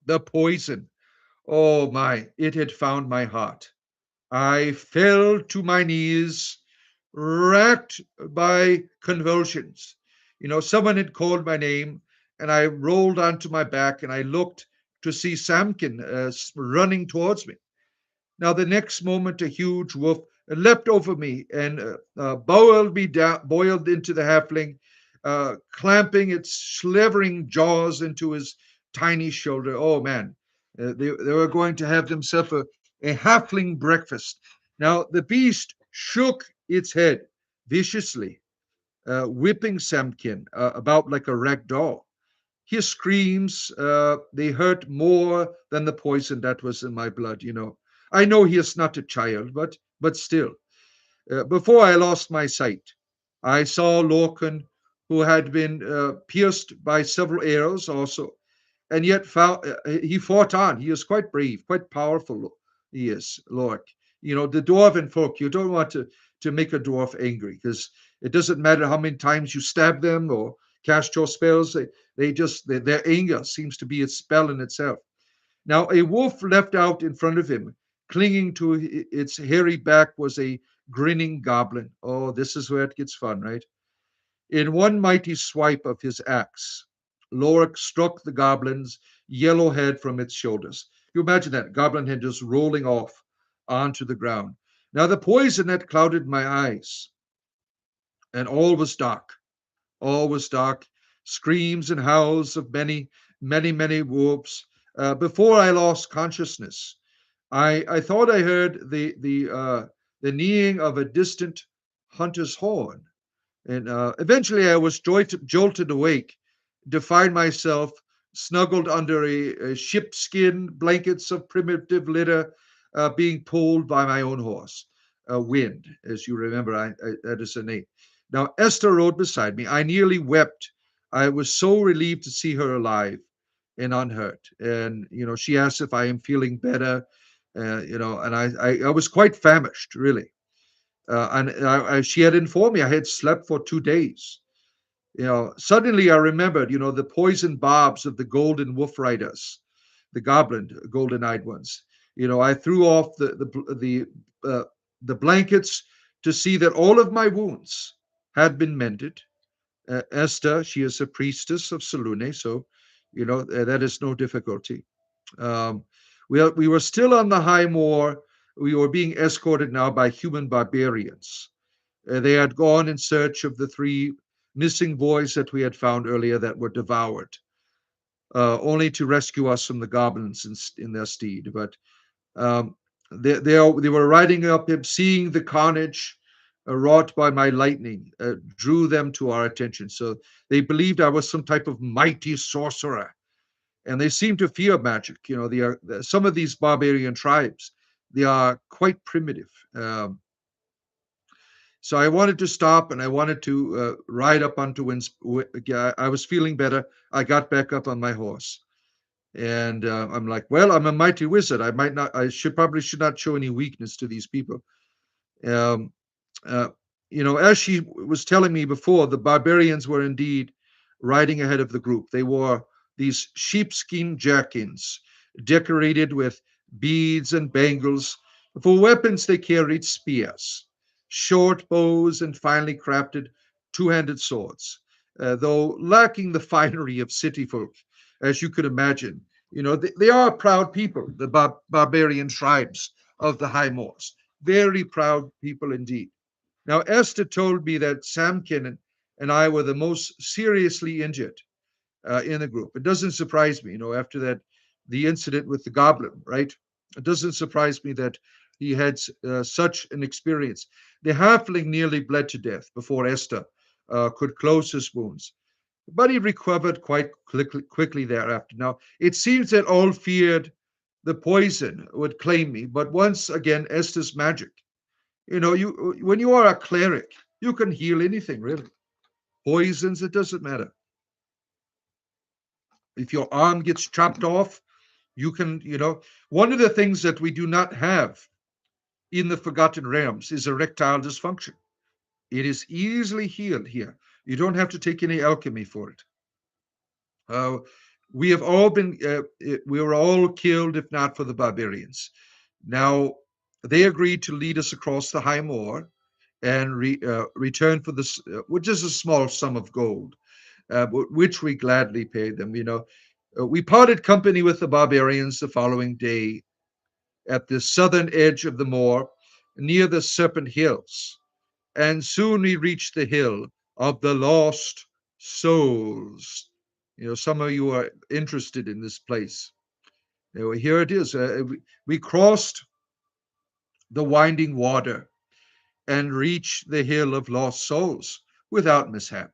the poison, oh my, it had found my heart. I fell to my knees, racked by convulsions. Someone had called my name, and I rolled onto my back and I looked to see Samkin running towards me. Now, the next moment, a huge wolf leapt over me and boiled me down, boiled into the halfling, clamping its slithering jaws into his tiny shoulder. Oh man, they were going to have themselves a halfling breakfast. Now, the beast shook its head viciously, whipping Samkin about like a rag doll. His screams, they hurt more than the poison that was in my blood. I know he is not a child, but still. Before I lost my sight, I saw Lorcan, who had been pierced by several arrows also, and yet he fought on. He is quite brave, quite powerful. He is, Lorc. The dwarven folk, you don't want to make a dwarf angry because it doesn't matter how many times you stab them or cast your spells. Their anger seems to be a spell in itself. Now, a wolf left out in front of him, clinging to its hairy back, was a grinning goblin. Oh, this is where it gets fun, right? In one mighty swipe of his axe, Lorik struck the goblin's yellow head from its shoulders. You imagine that goblin head just rolling off onto the ground. Now, the poison had clouded my eyes, and all was dark. All was dark. Screams and howls of many, many, many wolves. Before I lost consciousness, I thought I heard the neighing of a distant hunter's horn. And eventually I was jolted awake to find myself snuggled under a sheepskin blankets of primitive litter, being pulled by my own horse, Wind, as you remember, that is her name. Now, Esther rode beside me. I nearly wept. I was so relieved to see her alive and unhurt. And, she asked if I am feeling better, and I was quite famished, really. And she had informed me I had slept for 2 days. Suddenly I remembered, the poison barbs of the golden wolf riders, the goblin golden-eyed ones. I threw off the blankets to see that all of my wounds had been mended. Esther, she is a priestess of Selune, so that is no difficulty. Um, we were still on the high moor. We were being escorted now by human barbarians. They had gone in search of the 3 missing boys that we had found earlier that were devoured, only to rescue us from the goblins in their stead. But um, they were riding up him, seeing the carnage wrought by my lightning, drew them to our attention. So they believed I was some type of mighty sorcerer, and they seem to fear magic. Some of these barbarian tribes, they are quite primitive. So I wanted to stop and I wanted to ride up onto Winds. I was feeling better. I got back up on my horse, and I'm like, well, I'm a mighty wizard. I might not. I should not show any weakness to these people. Um, uh, as she was telling me before, the barbarians were indeed riding ahead of the group. They wore these sheepskin jerkins decorated with beads and bangles. For weapons, they carried spears, short bows, and finely crafted 2-handed swords, though lacking the finery of city folk, as you could imagine. They are proud people, the barbarian tribes of the High Moors. Very proud people indeed. Now, Esther told me that Samkin and I were the most seriously injured in the group. It doesn't surprise me, after the incident with the goblin, right? It doesn't surprise me that he had such an experience. The halfling nearly bled to death before Esther could close his wounds, but he recovered quite quickly thereafter. Now, it seems that all feared the poison would claim me, but once again, Esther's magic. You when you are a cleric, you can heal anything really. Poisons, it doesn't matter. If your arm gets chopped off, you can, one of the things that we do not have in the Forgotten Realms is erectile dysfunction. It is easily healed here. You don't have to take any alchemy for it. Uh, we have all been, we were all killed, if not for the barbarians. Now, they agreed to lead us across the High Moor and return for this, which is a small sum of gold, which we gladly paid them. We parted company with the barbarians the following day at the southern edge of the moor, near the Serpent Hills, and soon we reached the hill of the lost souls. Some of you are interested in this place. Here it is. We crossed the winding water and reached the hill of lost souls without mishap.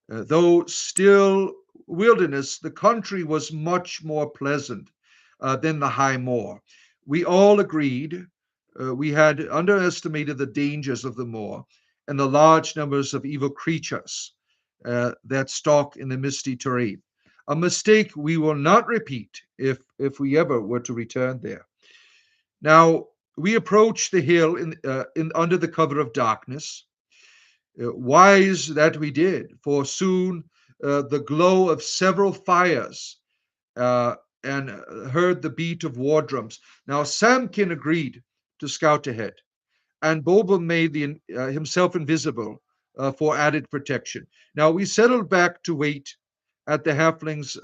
Though still wilderness, the country was much more pleasant than the high moor. We all agreed we had underestimated the dangers of the moor and the large numbers of evil creatures that stalk in the misty terrain. A mistake we will not repeat if we ever were to return there. Now, we approached the hill in under the cover of darkness. Wise that we did, for soon the glow of several fires uh, and heard the beat of war drums. Now, Samkin agreed to scout ahead, and Boba made himself invisible for added protection. Now, we settled back to wait at the halfling's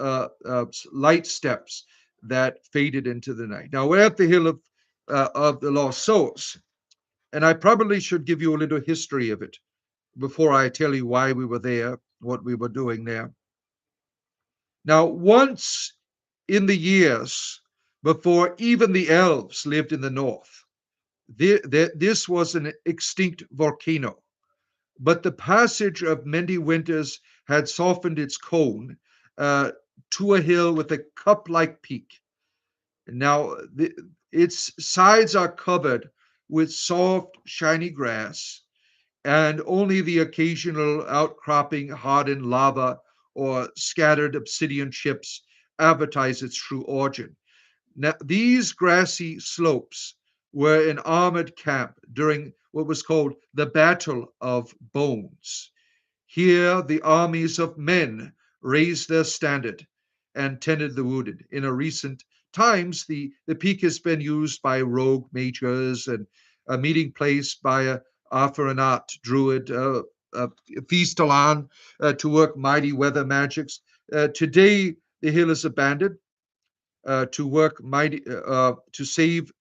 light steps that faded into the night. Now, we're at the hill of the lost souls, and I probably should give you a little history of it before I tell you why we were there, what we were doing there. Now, once in the years before even the elves lived in the north, this was an extinct volcano, but the passage of many winters had softened its cone uh, to a hill with a cup like peak. Now, its sides are covered with soft, shiny grass, and only the occasional outcropping hardened lava or scattered obsidian chips advertise its true origin. Now, these grassy slopes were an armored camp during what was called the Battle of Bones. Here, the armies of men raised their standard and tended the wounded. In a recent times, the peak has been used by rogue mages and a meeting place by a Afaranat druid, Feastalan, to work mighty weather magics. Today, the hill is abandoned to work mighty to saved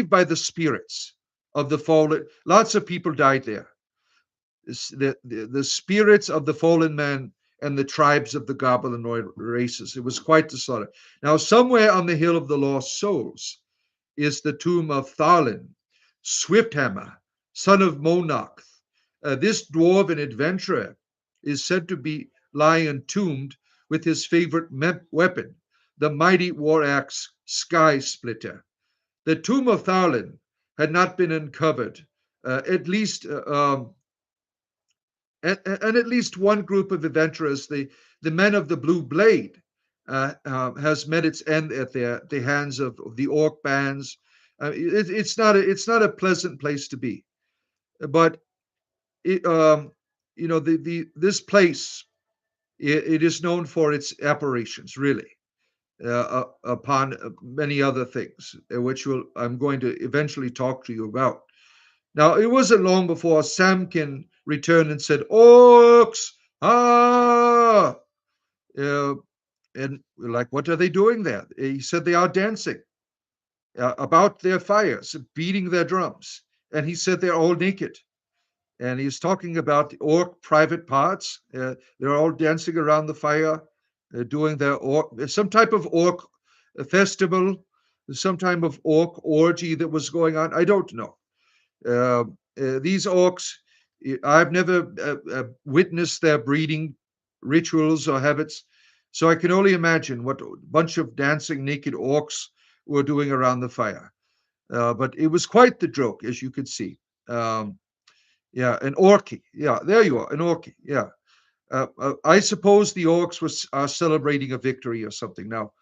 by the spirits of the fallen. Lots of people died there. The spirits of the fallen men and the tribes of the goblinoid races. It was quite the slaughter. Now, somewhere on the hill of the lost souls is the tomb of Thalin, Swifthammer, son of Monarch. This dwarven adventurer is said to be lying entombed with his favorite weapon, the mighty war axe Sky Splitter. The tomb of Thalin had not been uncovered, at least and at least one group of adventurers, the men of the Blue Blade, has met its end at the hands of the orc bands. It's not a pleasant place to be, but it, this place it is known for its apparitions, really, upon many other things, which I'm going to eventually talk to you about. Now, it wasn't long before Samkin returned and said, "Orcs, ah!" Uh, and we're like, "What are they doing there?" He said, "They are dancing about their fires, beating their drums." And he said, "They're all naked." And he's talking about the orc private parts. They're all dancing around the fire, doing some type of orc festival, some type of orc orgy that was going on. I don't know. Uh, these orcs, I've never witnessed their breeding rituals or habits, so I can only imagine what a bunch of dancing naked orcs were doing around the fire. But it was quite the joke, as you could see. Yeah, an orky. Yeah, there you are, an orky. Yeah. I suppose the orcs are celebrating a victory or something. Now,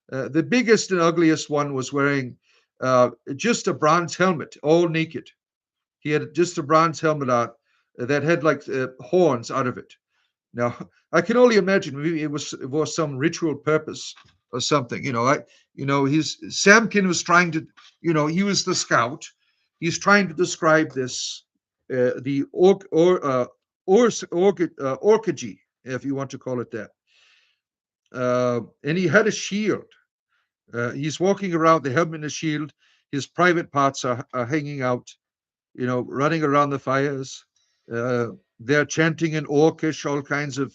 the biggest and ugliest one was wearing just a bronze helmet, all naked. He had just a bronze helmet on that had like horns out of it. Now, I can only imagine maybe it was for some ritual purpose or something. He's Samkin was trying to, he was the scout. He's trying to describe this the orcage, if you want to call it that. And he had a shield. He's walking around, the helmet and the shield. His private parts are hanging out, running around the fires. Uh, they're chanting in Orcish, all kinds of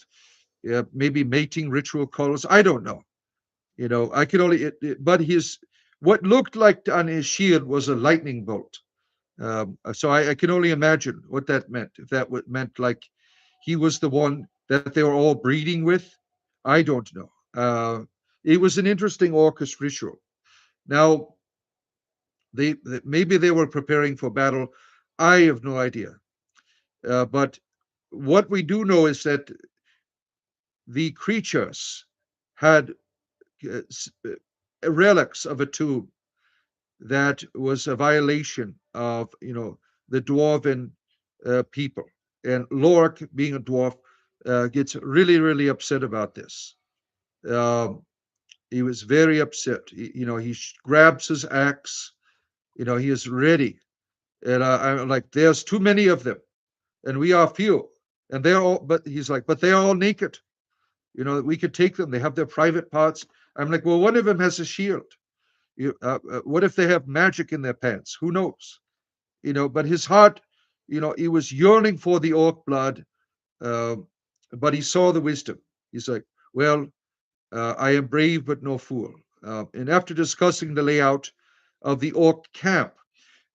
maybe mating ritual calls. I don't know. I can only, but what looked like on his shield was a lightning bolt. So I can only imagine what that meant. If that meant like he was the one that they were all breeding with, I don't know. It was an interesting Orcish ritual. Now, maybe they were preparing for battle. I have no idea. But what we do know is that the creatures had relics of a tomb that was a violation of the dwarven people. And Lork, being a dwarf, gets really, really upset about this. Um, he was very upset. He grabs his axe. He is ready, and I'm like, "There's too many of them, and we are few, and they're all." But he's like, "But they're all naked. We could take them. They have their private parts." I'm like, "Well, one of them has a shield. What if they have magic in their pants? Who knows?" But his heart, he was yearning for the orc blood, uh, but he saw the wisdom. He's like, well, I am brave but no fool. And after discussing the layout of the orc camp,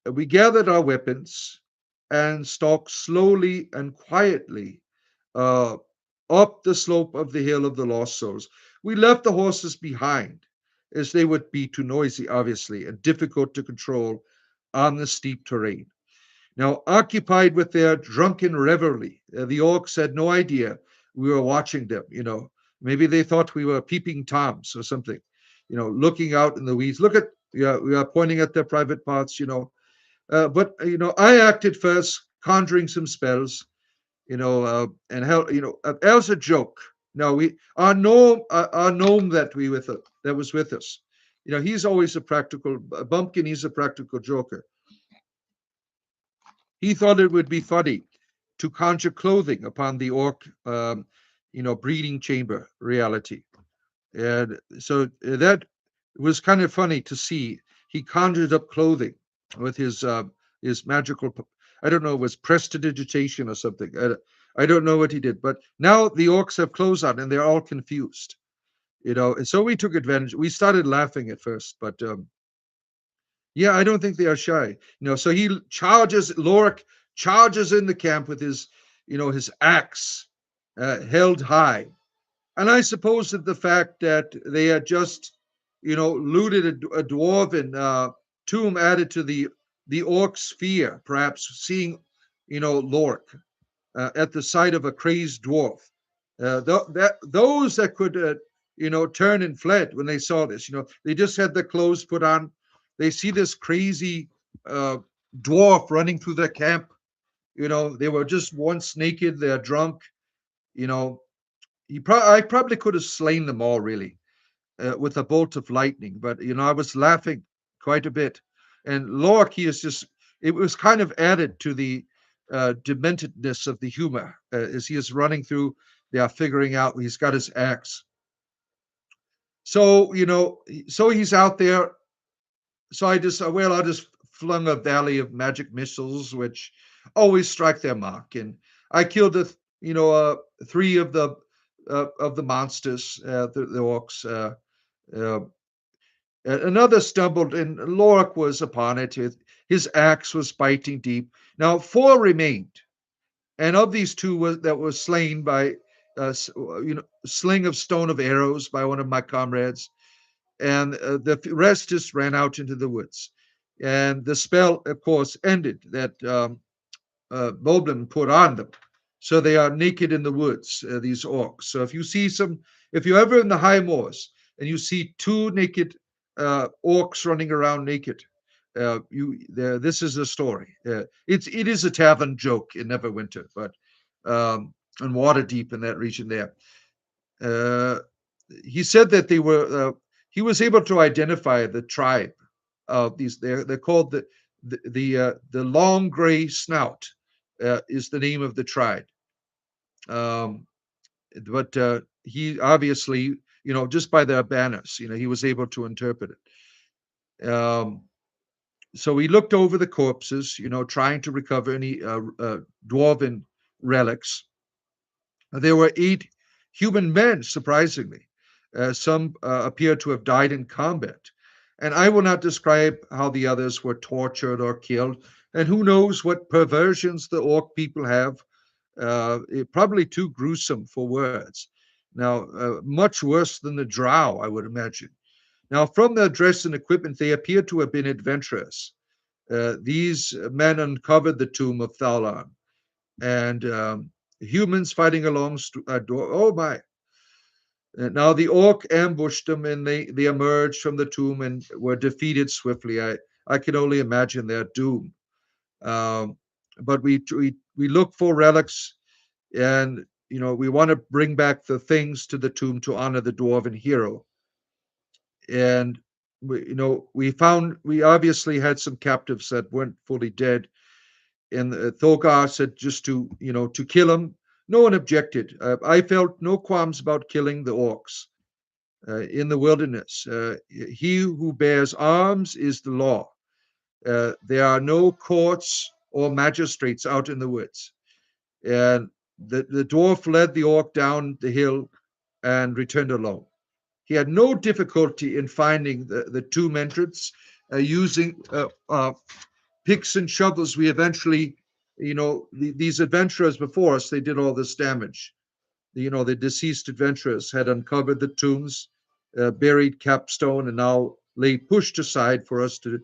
we gathered our weapons and stalked slowly and quietly uh, up the slope of the hill of the lost souls. We left the horses behind, as they would be too noisy, obviously, and difficult to control on the steep terrain. Now, occupied with their drunken revelry, the orcs had no idea we were watching them. Maybe they thought we were peeping toms or something. Looking out in the weeds. Look at, yeah, we are pointing at their private parts. But I acted first, conjuring some spells. And hell, as a joke. No, our gnome that was with us. He's always a practical bumpkin. He's a practical joker. He thought it would be funny to conjure clothing upon the orc, breeding chamber reality. And so that was kind of funny to see. He conjured up clothing with his magical, I don't know, it was prestidigitation or something. I don't know what he did. But now the orcs have clothes on and they're all confused. And so we took advantage. We started laughing at first, but yeah, I don't think they are shy. So Lorik charges in the camp with his axe held high. And I suppose that the fact that they had just, looted a dwarven tomb added to the orc's fear, perhaps seeing, Lorik at the sight of a crazed dwarf. Those that could, turn and fled when they saw this. They just had their clothes put on. They see this crazy uh, dwarf running through their camp. They were just once naked. They're drunk. You know, I probably could have slain them all really with a bolt of lightning, but I was laughing quite a bit. And Loki is just, it was kind of added to the dementedness of the humor as he is running through. They are figuring out he's got his axe. So, so he's out there. So I just flung a volley of magic missiles, which always strike their mark. And I killed three of the monsters, the orcs. Uh, Another stumbled, and Lorik was upon it. His axe was biting deep. Now four remained, and of these two that was slain by sling of stone of arrows by one of my comrades, and the rest just ran out into the woods. And the spell, of course, ended that Boblin put on them. So they are naked in the woods, these orcs. So if you're ever in the high moors and you see two naked orcs running around naked, this is the story. It is a tavern joke in Neverwinter, but and Waterdeep in that region there. Uh, he said that they were. He was able to identify the tribe of these. They're called the long gray snout. is the name of the tribe. Um, but he obviously, just by their banners, he was able to interpret it. So we looked over the corpses, trying to recover any dwarven relics. There were 8 human men, surprisingly. Some appear to have died in combat. And I will not describe how the others were tortured or killed. And who knows what perversions the orc people have. Probably too gruesome for words. Now, much worse than the drow, I would imagine. Now, from their dress and equipment, they appear to have been adventurous. These men uncovered the tomb of Thalan, and humans fighting along. Oh my! Now the orc ambushed them, and they emerged from the tomb and were defeated swiftly. I can only imagine their doom. Um, but we look for relics, and we want to bring back the things to the tomb to honor the dwarven hero. And we obviously had some captives that weren't fully dead, and Thorgar said just to kill him. No one objected. I felt no qualms about killing the orcs in the wilderness. He who bears arms is the law. There are no courts or magistrates out in the woods. And the dwarf led the orc down the hill and returned alone. He had no difficulty in finding the tomb entrance using picks and shovels. We eventually, these adventurers before us, they did all this damage. The deceased adventurers had uncovered the tombs, buried capstone, and now lay pushed aside for us to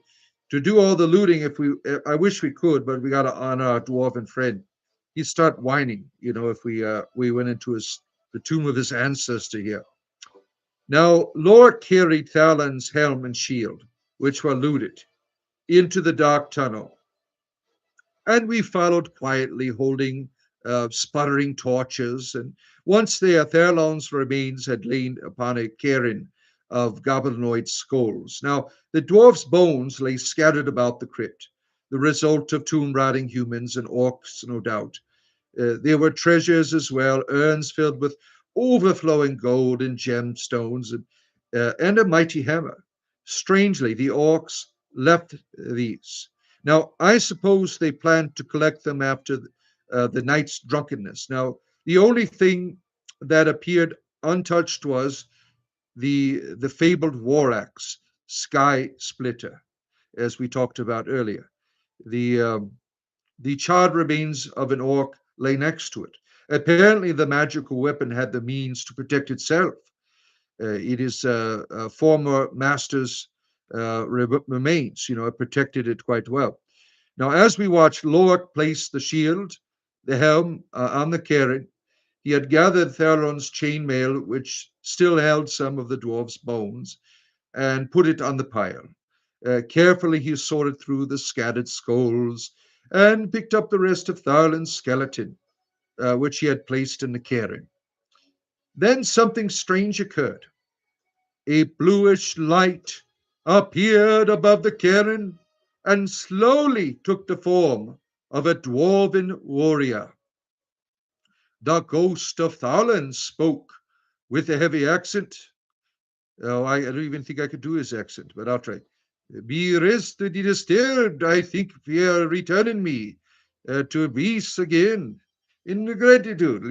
do all the looting. I wish we could, but we got to honor our dwarven friend. He'd start whining, if we went into the tomb of his ancestor here. Now, Lord carried Thalan's helm and shield, which were looted, into the dark tunnel, and we followed quietly, holding sputtering torches. And once there, Thalan's remains had lain upon a cairn of goblinoid skulls. Now, the dwarf's bones lay scattered about the crypt, the result of tomb-rotting humans and orcs, no doubt. There were treasures as well, urns filled with overflowing gold and gemstones, and a mighty hammer. Strangely, the orcs left these. Now, I suppose they planned to collect them after the night's drunkenness. Now, the only thing that appeared untouched was the fabled war axe, Sky Splitter, as we talked about earlier. The charred remains of an orc lay next to it. Apparently, the magical weapon had the means to protect itself. It is a former master's remains. It protected it quite well. Now, as we watched, Loak place the shield, the helm on the cairn. He had gathered Theron's chainmail, which still held some of the dwarf's bones, and put it on the pile. Carefully, he sorted through the scattered skulls and picked up the rest of Tharlin's skeleton, which he had placed in the cairn. Then something strange occurred. A bluish light appeared above the cairn and slowly took the form of a dwarven warrior. The ghost of Tharlan spoke with a heavy accent. Oh, I don't even think I could do his accent, but I'll try. Be rested, disturbed. I think we are returning me to beasts again. In gratitude,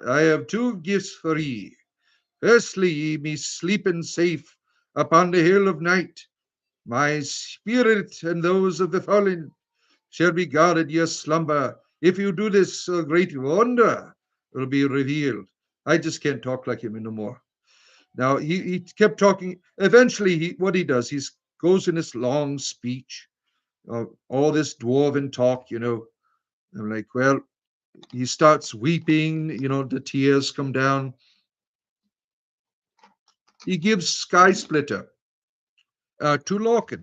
I have 2 gifts for ye. Firstly, ye may sleepen safe upon the hill of night. My spirit and those of the fallen shall be guarded your slumber. If you do this, a great wonder will be revealed. I just can't talk like him anymore. Now, he kept talking. Eventually, what he does, he goes in this long speech, all this dwarven talk, I'm like, well, he starts weeping, the tears come down. He gives Sky Splitter to Lorcan,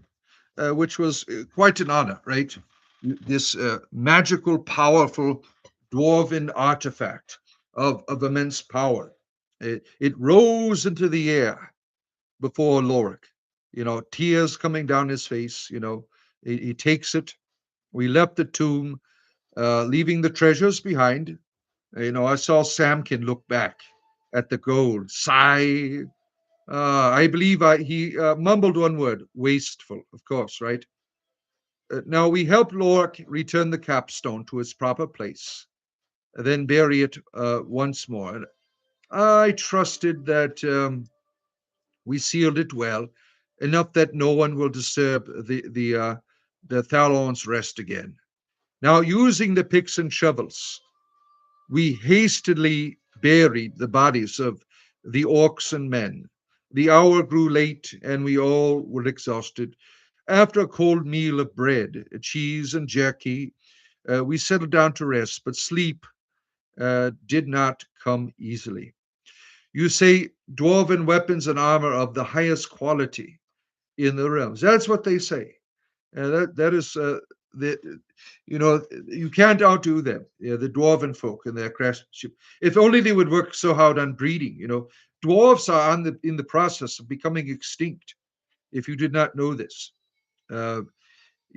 which was quite an honor, right? This magical, powerful dwarven artifact of immense power. It rose into the air before Lorik, tears coming down his face. He takes it. We left the tomb. leaving the treasures behind. I saw Samkin look back at the gold, sigh. I believe he mumbled one word, wasteful, of course, right? Now we helped Lork return the capstone to its proper place, then bury it once more. And I trusted that we sealed it well, enough that no one will disturb the Thalon's rest again. Now, using the picks and shovels, we hastily buried the bodies of the orcs and men. The hour grew late, and we all were exhausted. After a cold meal of bread, cheese, and jerky, we settled down to rest, but sleep did not come easily. You say dwarven weapons and armor of the highest quality in the realms. That's what they say. That is the you can't outdo them. The dwarven folk and their craftsmanship. If only they would work so hard on breeding. Dwarves are in the process of becoming extinct. If you did not know this, uh,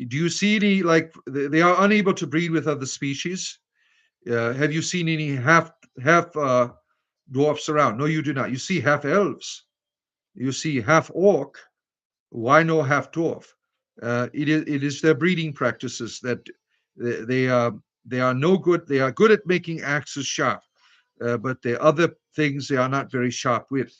do you see any like they are unable to breed with other species? Have you seen any half dwarfs around? No, you do not. You see half elves. You see half orc. Why no half dwarf? It is their breeding practices that they are no good. They are good at making axes sharp, but the other things they are not very sharp with.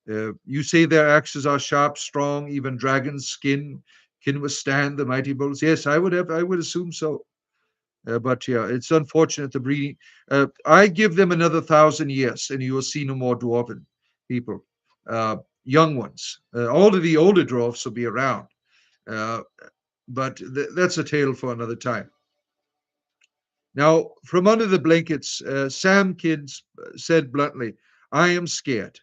You say their axes are sharp, strong, even dragon's skin can withstand the mighty blows. Yes, I would assume so. But yeah, it's unfortunate the breeding. I give them another 1,000 years, and you will see no more dwarven people, uh, young ones. All of the older dwarfs will be around, uh, but that's a tale for another time. Now, from under the blankets, Sam Kidd said bluntly, "I am scared.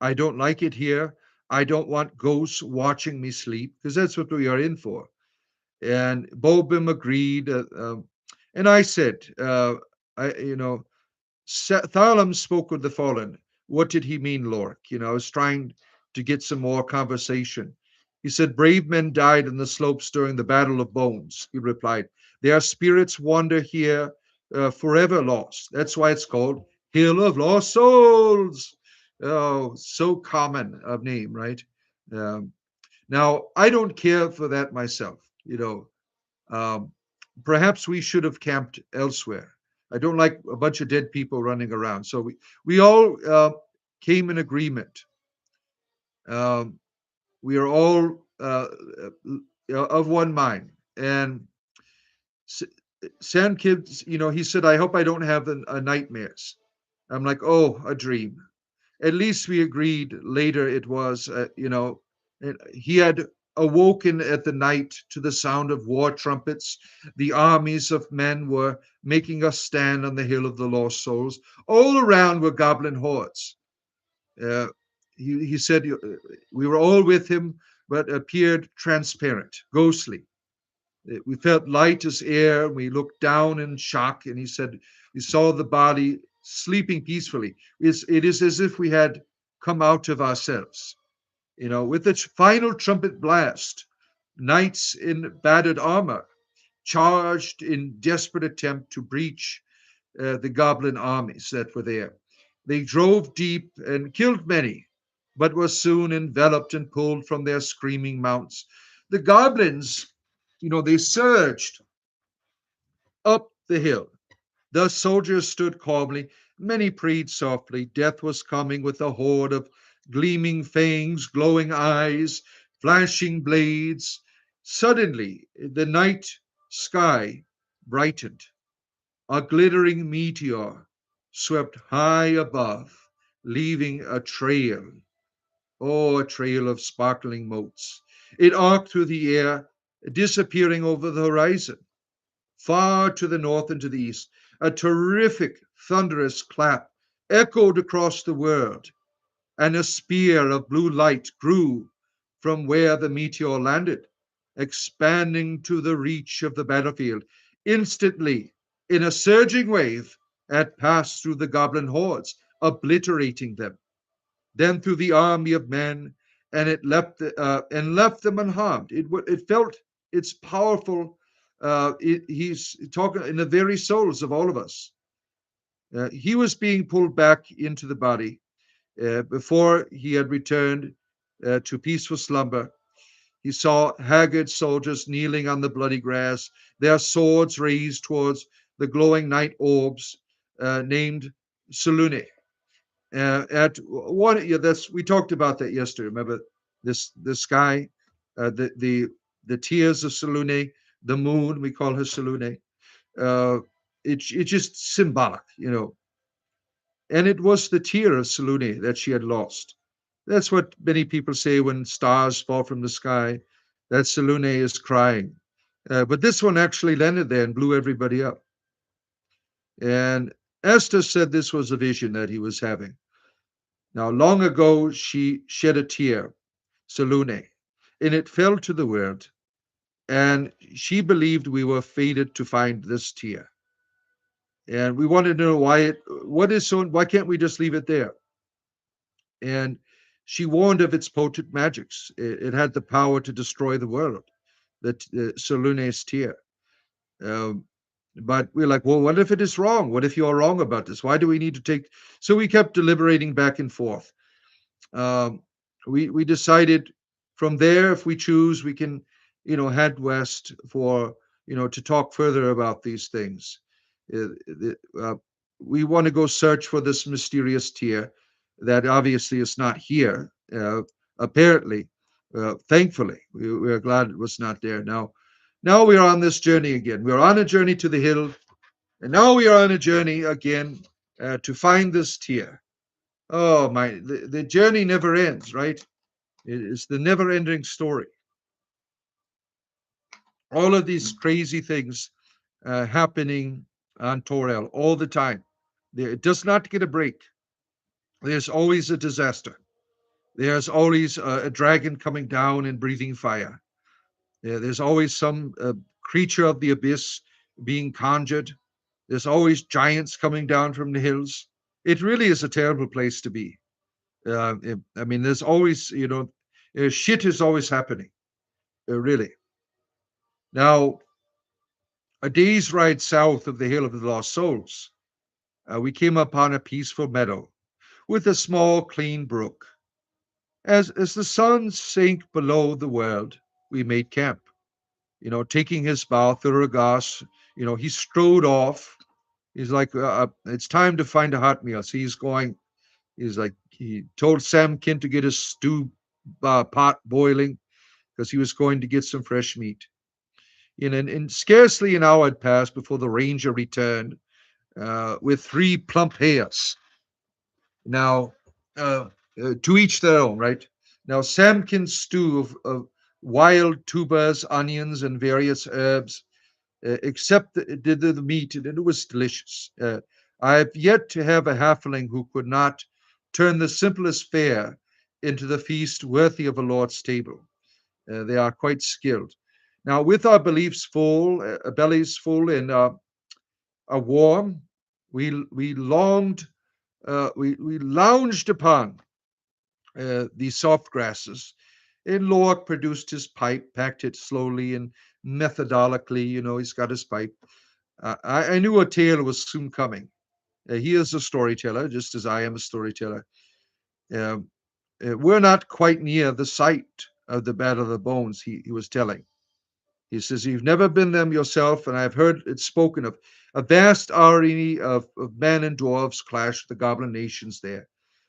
I don't like it here. I don't want ghosts watching me sleep because that's what we are in for." And Bobim agreed. And I said, Thalam spoke with the fallen. What did he mean, Lork? I was trying to get some more conversation. He said, brave men died in the slopes during the Battle of Bones. He replied, their spirits wander here, forever lost. That's why it's called Hill of Lost Souls. Oh, so common of name, right? Um, Now, I don't care for that myself. Um, Perhaps we should have camped elsewhere. I don't like a bunch of dead people running around. So we all came in agreement. Um, we are all of one mind. And S- Sam Kidd, he said, I hope I don't have nightmares. I'm like, oh, a dream. At least we agreed later it was, he had awoken at the night to the sound of war trumpets. The armies of men were making us stand on the hill of the lost souls. All around were goblin hordes. Uh, he said we were all with him, but appeared transparent, ghostly. We felt light as air. We looked down in shock, and he said, we saw the body sleeping peacefully. It is as if we had come out of ourselves. With the final trumpet blast, knights in battered armor charged in desperate attempt to breach the goblin armies that were there. They drove deep and killed many, but were soon enveloped and pulled from their screaming mounts. The goblins, they surged up the hill. The soldiers stood calmly. Many prayed softly. Death was coming with a horde of gleaming fangs, glowing eyes, flashing blades. Suddenly, the night sky brightened. A glittering meteor swept high above, leaving a trail. Oh, a trail of sparkling motes. It arced through the air, disappearing over the horizon. Far to the north and to the east, a terrific, thunderous clap echoed across the world, and a spear of blue light grew from where the meteor landed, expanding to the reach of the battlefield. Instantly, in a surging wave, it passed through the goblin hordes, obliterating them, then through the army of men, and it left them unharmed. It felt its powerful He's talking in the very souls of all of us. He was being pulled back into the body before he had returned to peaceful slumber. He saw haggard soldiers kneeling on the bloody grass, their swords raised towards the glowing night orbs named Selune. At one, yeah, that's we talked about that yesterday. Remember the sky, the tears of Selune, the moon. We call her Selune. Uh, it's just symbolic, you know. And it was the tear of Selune that she had lost. That's what many people say when stars fall from the sky, that Selune is crying. But this one actually landed there and blew everybody up. And Esther said this was a vision that he was having. Now, long ago, she shed a tear, Selune, and it fell to the world. And she believed we were fated to find this tear. And we wanted to know what is so, why can't we just leave it there? And she warned of its potent magics. It had the power to destroy the world, that Solune's tear. Um, but we're like, well, what if it is wrong? What if you're wrong about this? Why do we need to take? So we kept deliberating back and forth. Um, we decided from there, if we choose, we can, head west for, to talk further about these things. Uh, we want to go search for this mysterious tear that obviously is not here. Apparently, thankfully, we are glad it was not there. Now we are on this journey again. We are on a journey to the hill, and now we are on a journey again to find this tear. Oh my, the journey never ends, right? It's the never-ending story. All of these crazy things happening on Torel all the time. It does not get a break. There's always a disaster. There's always a dragon coming down and breathing fire. There's always some creature of the abyss being conjured. There's always giants coming down from the hills. It really is a terrible place to be. I mean, there's always, shit is always happening, really. Now, a day's ride south of the Hill of the Lost Souls, we came upon a peaceful meadow with a small, clean brook. As the sun sank below the world, we made camp. Taking his bow, Thuragas, he strode off. He's like, it's time to find a hot meal. So he's like, he told Samkin to get his stew pot boiling because he was going to get some fresh meat. And scarcely an hour had passed before the ranger returned with three plump hares. Now, to each their own, right? Now, Samkin's stew of wild tubers, onions, and various herbs, except the meat, and it was delicious. I have yet to have a halfling who could not turn the simplest fare into the feast worthy of a lord's table. They are quite skilled. Now, with our beliefs full, bellies full, and warm, we longed, we lounged upon the soft grasses. And Loak produced his pipe, packed it slowly and methodically. He's got his pipe. I knew a tale was soon coming. He is a storyteller, just as I am a storyteller. Um, we're not quite near the site of the Battle of the Bones, he was telling. He says, you've never been them yourself, and I've heard it spoken of. A vast army of men and dwarves clashed the goblin nations there.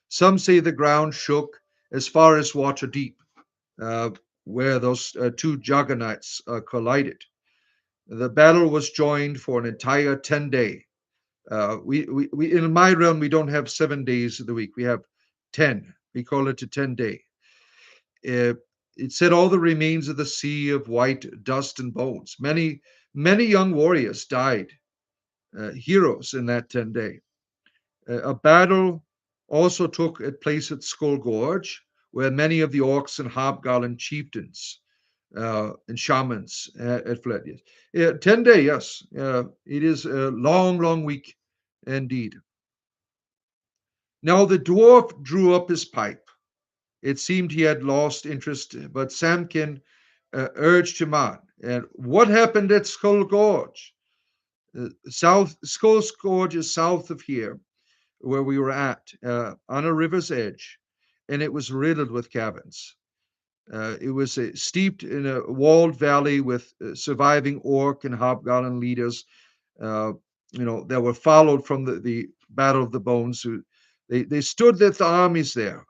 Some say the ground shook as far as water deep, uh, where those two juggernauts collided. The battle was joined for an entire 10-day. We in my realm we don't have 7 days of the week. We have 10. We call it a 10-day. Uh, it said all the remains of the sea of white dust and bones. Many young warriors died, heroes in that 10-day. A battle also took place at Skull Gorge, where many of the orcs and hobgoblin chieftains and shamans had fled. Yes. 10-day, yes. It is a long, long week indeed. Now the dwarf drew up his pipe. It seemed he had lost interest, but Samkin urged him on. And what happened at Skull Gorge? South Skull Gorge is south of here, where we were at, on a river's edge, and it was riddled with cabins. It was steeped in a walled valley with surviving orc and hobgoblin leaders, uh, that were followed from the Battle of the Bones. They stood with the armies there.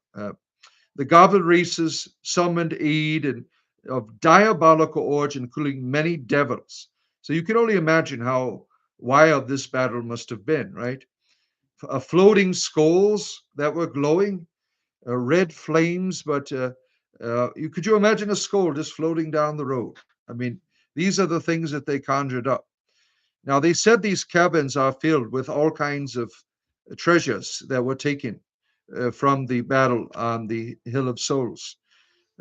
The goblin races summoned aid and of diabolical origin, including many devils. So you can only imagine how wild this battle must have been, right? Floating skulls that were glowing, red flames, but could you imagine a skull just floating down the road? I mean, these are the things that they conjured up. Now, they said these cabins are filled with all kinds of treasures that were taken from the battle on the Hill of Souls.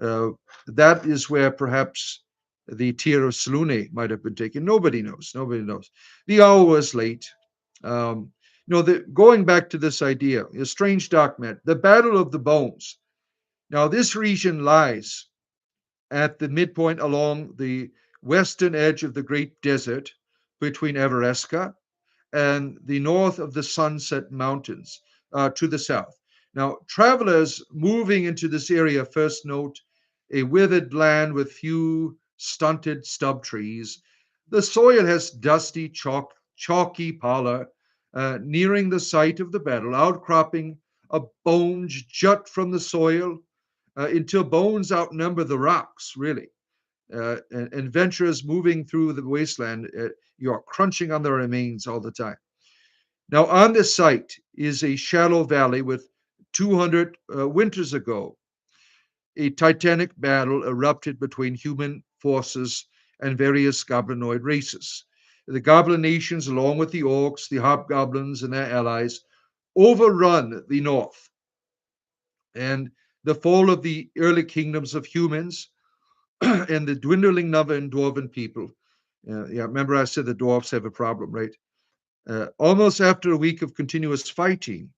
Uh, that is where perhaps the Tear of Selûne might have been taken. Nobody knows. Nobody knows. The hour was late. Going back to this idea, a strange document, the Battle of the Bones. Now, this region lies at the midpoint along the western edge of the Great Desert between Everesca and the north of the Sunset Mountains to the south. Now, travelers moving into this area first note a withered land with few stunted stub trees. The soil has dusty, chalky pallor. Nearing the site of the battle, outcropping of bones jut from the soil until bones outnumber the rocks, really. And adventurers moving through the wasteland, you are crunching on the remains all the time. Now, on this site is a shallow valley with 200 winters ago. A titanic battle erupted between human forces and various goblinoid races. The goblin nations, along with the orcs, the hobgoblins, and their allies, overrun the north. And the fall of the early kingdoms of humans and the dwindling number in dwarven people. Yeah, remember I said the dwarves have a problem, right? Almost after a week of continuous fighting,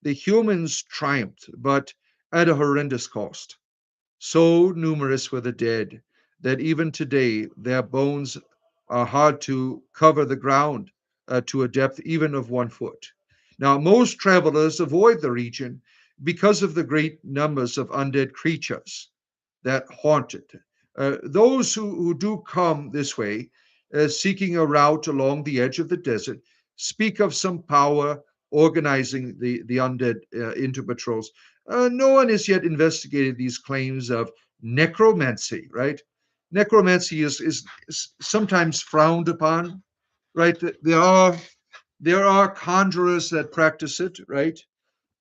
the humans triumphed, but at a horrendous cost. So numerous were the dead that even today their bones are hard to cover the ground to a depth even of 1 foot. Now, most travelers avoid the region because of the great numbers of undead creatures that haunt it. Those who do come this way, seeking a route along the edge of the desert, speak of some power organizing the undead into patrols. No one has yet investigated these claims of necromancy, right? Necromancy is sometimes frowned upon, right? There are conjurers that practice it, right?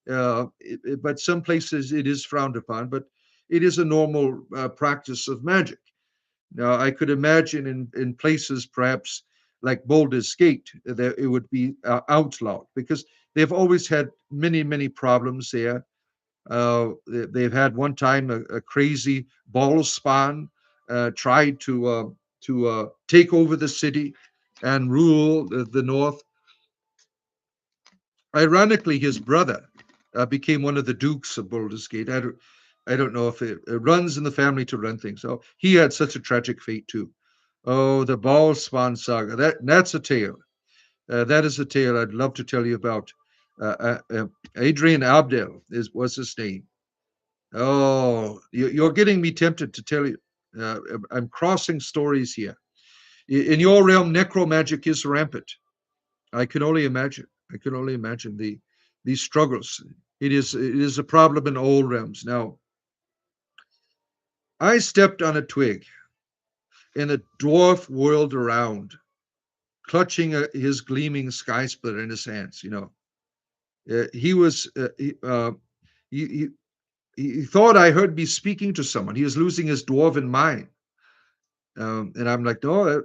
But some places it is frowned upon, but it is a normal practice of magic. Now, I could imagine in places perhaps like Baldur's Gate that it would be outlawed because they've always had many, many problems there. They've had one time a crazy ball spawn tried to take over the city and rule the north. Ironically, his brother became one of the dukes of Baldur's Gate. I don't know if it runs in the family to run things. So he had such a tragic fate too. Oh, the Ballspawn saga. That's a tale. That is a tale I'd love to tell you about. Adrian Abdel was his name. Oh, you're getting me tempted to tell you. I'm crossing stories here. In your realm, necromagic is rampant. I can only imagine. I can only imagine these struggles. It is a problem in all realms. Now, I stepped on a twig, and the dwarf whirled around, clutching his gleaming sky splitter in his hands. He was he, he thought I heard me speaking to someone. He was losing his dwarven mind, and I'm like, no,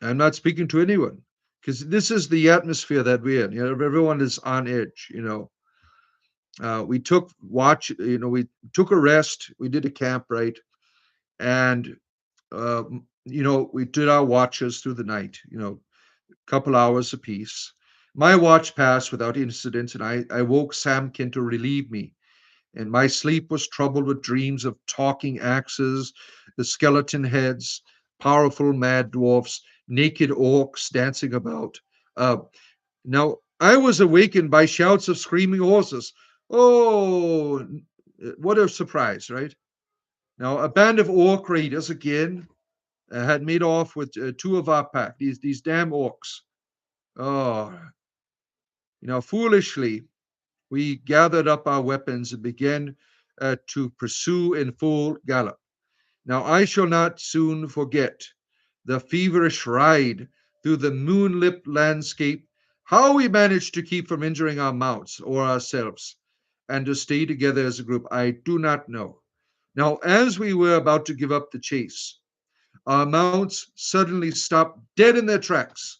I'm not speaking to anyone because this is the atmosphere that we're in. Everyone is on edge. We took watch. We took a rest. We did a camp, right, and uh, we did our watches through the night. Couple hours apiece. My watch passed without incident, and I woke Samkin to relieve me. and my sleep was troubled with dreams of talking axes, the skeleton heads, powerful mad dwarfs, naked orcs dancing about. Uh, Now I was awakened by shouts of screaming horses. Oh, what a surprise, right? Now a band of orc raiders again had made off with two of our pack, these damn orcs. Oh, foolishly, we gathered up our weapons and began to pursue in full gallop. Now I shall not soon forget the feverish ride through the moonlit landscape, how we managed to keep from injuring our mounts or ourselves and to stay together as a group, I do not know. Now, as we were about to give up the chase, our mounts suddenly stopped dead in their tracks,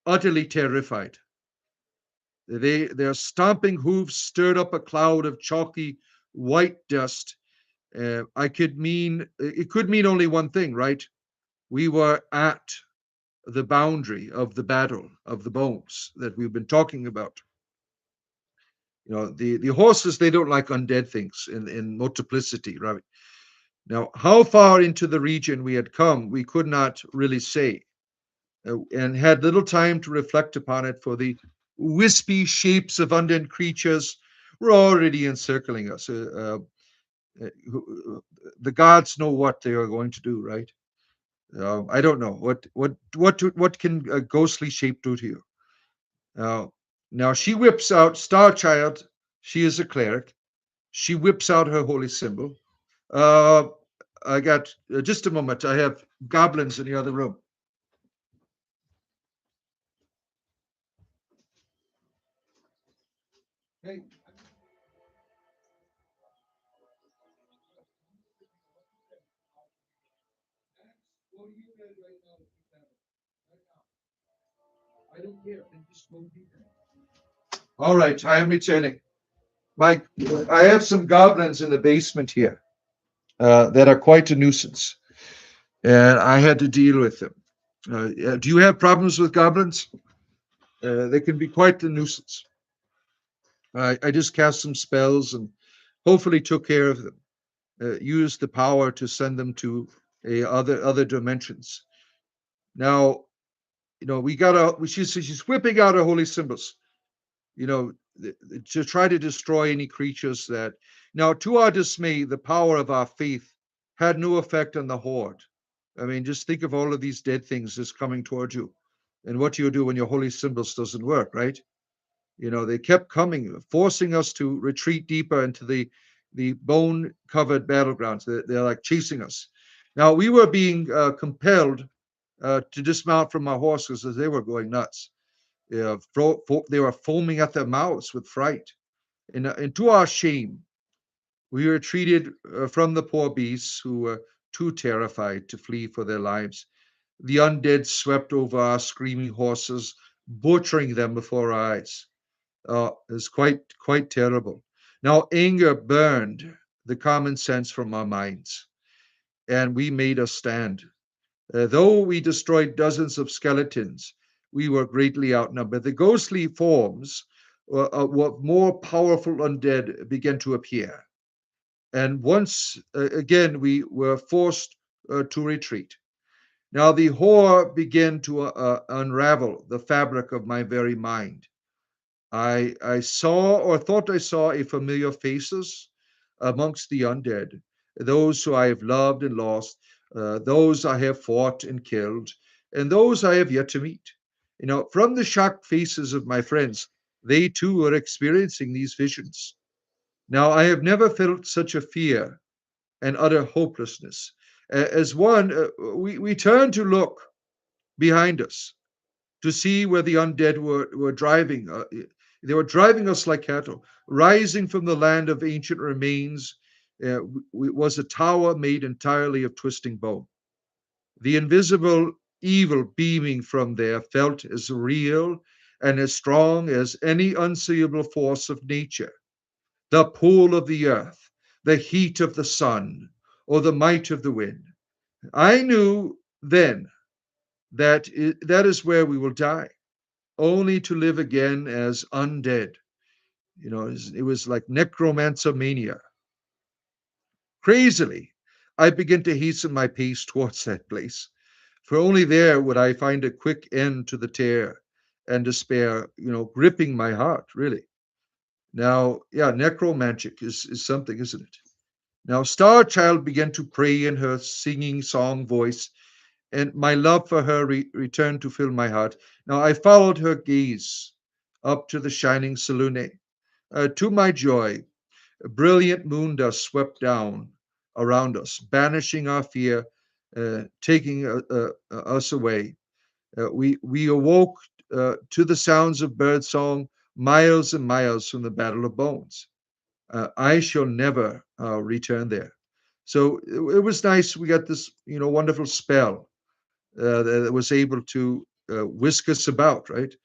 utterly terrified. Their stomping hooves stirred up a cloud of chalky white dust. It could mean only one thing, right? We were at the boundary of the battle of the bones that we've been talking about. The horses, they don't like undead things in multiplicity, right? Now, how far into the region we had come, we could not really say, and had little time to reflect upon it, for the wispy shapes of undead creatures were already encircling us. The gods know what they are going to do, right? I don't know what can a ghostly shape do to you. Uh, Now she whips out Star Child. She is a cleric. She whips out her holy symbol. Uh, I got just a moment. I have goblins in the other room. Hey, what are you doing right now? I don't care. Just go be there. All right, I am returning. Mike, I have some goblins in the basement here that are quite a nuisance, and I had to deal with them. Do you have problems with goblins? They can be quite a nuisance. I just cast some spells and hopefully took care of them. Used the power to send them to other dimensions. Now, we got she's whipping out her holy symbols. To try to destroy any creatures that. Now, to our dismay, the power of our faith had no effect on the horde. I mean, just think of all of these dead things just coming towards you, and what you do when your holy symbols doesn't work, right? They kept coming, forcing us to retreat deeper into the bone-covered battlegrounds. They're like chasing us. Now we were being compelled to dismount from our horses as they were going nuts. They were foaming at their mouths with fright. And to our shame, we were treated from the poor beasts who were too terrified to flee for their lives. The undead swept over our screaming horses, butchering them before our eyes. Is quite terrible. Now anger burned the common sense from our minds, and we made a stand. Though we destroyed dozens of skeletons, we were greatly outnumbered. The ghostly forms were more powerful undead began to appear, and once again we were forced to retreat. Now the horror began to unravel the fabric of my very mind. I saw or thought I saw a familiar faces amongst the undead, those who I have loved and lost, those I have fought and killed, and those I have yet to meet. From the shocked faces of my friends, they too are experiencing these visions. Now, I have never felt such a fear and utter hopelessness. As one, we turned to look behind us to see where the undead were driving. They were driving us like cattle. Rising from the land of ancient remains was a tower made entirely of twisting bone. The invisible evil beaming from there felt as real and as strong as any unseeable force of nature. The pull of the earth, the heat of the sun, or the might of the wind. I knew then that is where we will die, only to live again as undead. It was like necromancer. Crazily, I began to hasten my pace towards that place, for only there would I find a quick end to the terror and despair, gripping my heart, really. Now, yeah, necromantic is something, isn't it? Now, Star Child began to pray in her singing song voice, and my love for her returned to fill my heart. Now, I followed her gaze up to the shining Selune. To my joy, a brilliant moon dust swept down around us, banishing our fear, taking us away. We awoke to the sounds of birdsong miles and miles from the Battle of Bones. I shall never return there. So it was nice. We got this, wonderful spell that was able to whisk us about, right?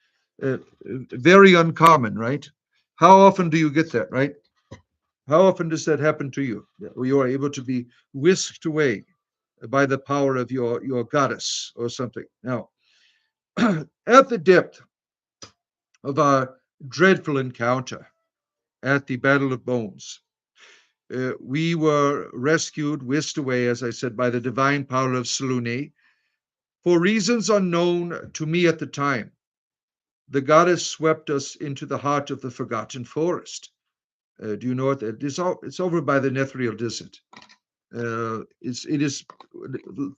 Very uncommon, right? How often do you get that, right? How often does that happen to you? Where you are able to be whisked away by the power of your goddess or something. Now, at the depth of our dreadful encounter at the Battle of Bones, we were rescued, whisked away, as I said, by the divine power of Selune. For reasons unknown to me at the time, the goddess swept us into the heart of the Forgotten Forest. Do you know what? It's over by the Netheril Desert. It is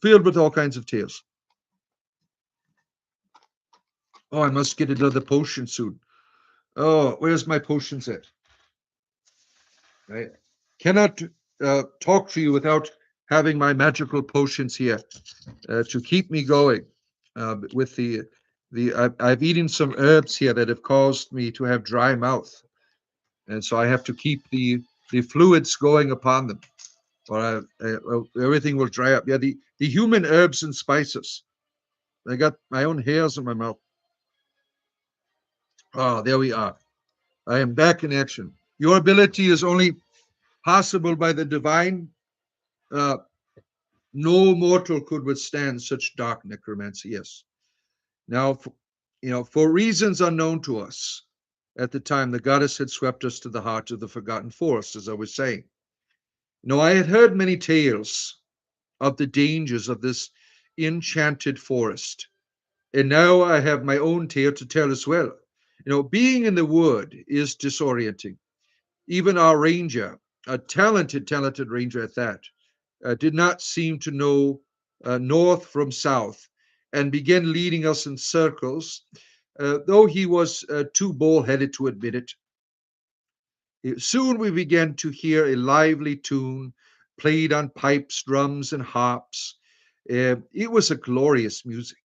filled with all kinds of tales. Oh, I must get another potion soon. Oh, where's my potions at? I cannot talk to you without having my magical potions here to keep me going. With I've eaten some herbs here that have caused me to have dry mouth, and so I have to keep the fluids going upon them, or everything will dry up. Yeah, the human herbs and spices. I got my own hairs in my mouth. Oh, there we are. I am back in action. Your ability is only possible by the divine. Uh, no mortal could withstand such dark necromancy. Yes. Now, for reasons unknown to us at the time, the goddess had swept us to the heart of the Forgotten Forest, as I was saying. I had heard many tales of the dangers of this enchanted forest, and now I have my own tale to tell as well. Being in the wood is disorienting. Even our ranger, a talented ranger at that, did not seem to know north from south and began leading us in circles, though he was too bullheaded to admit it. Soon we began to hear a lively tune played on pipes, drums, and harps. It was a glorious music.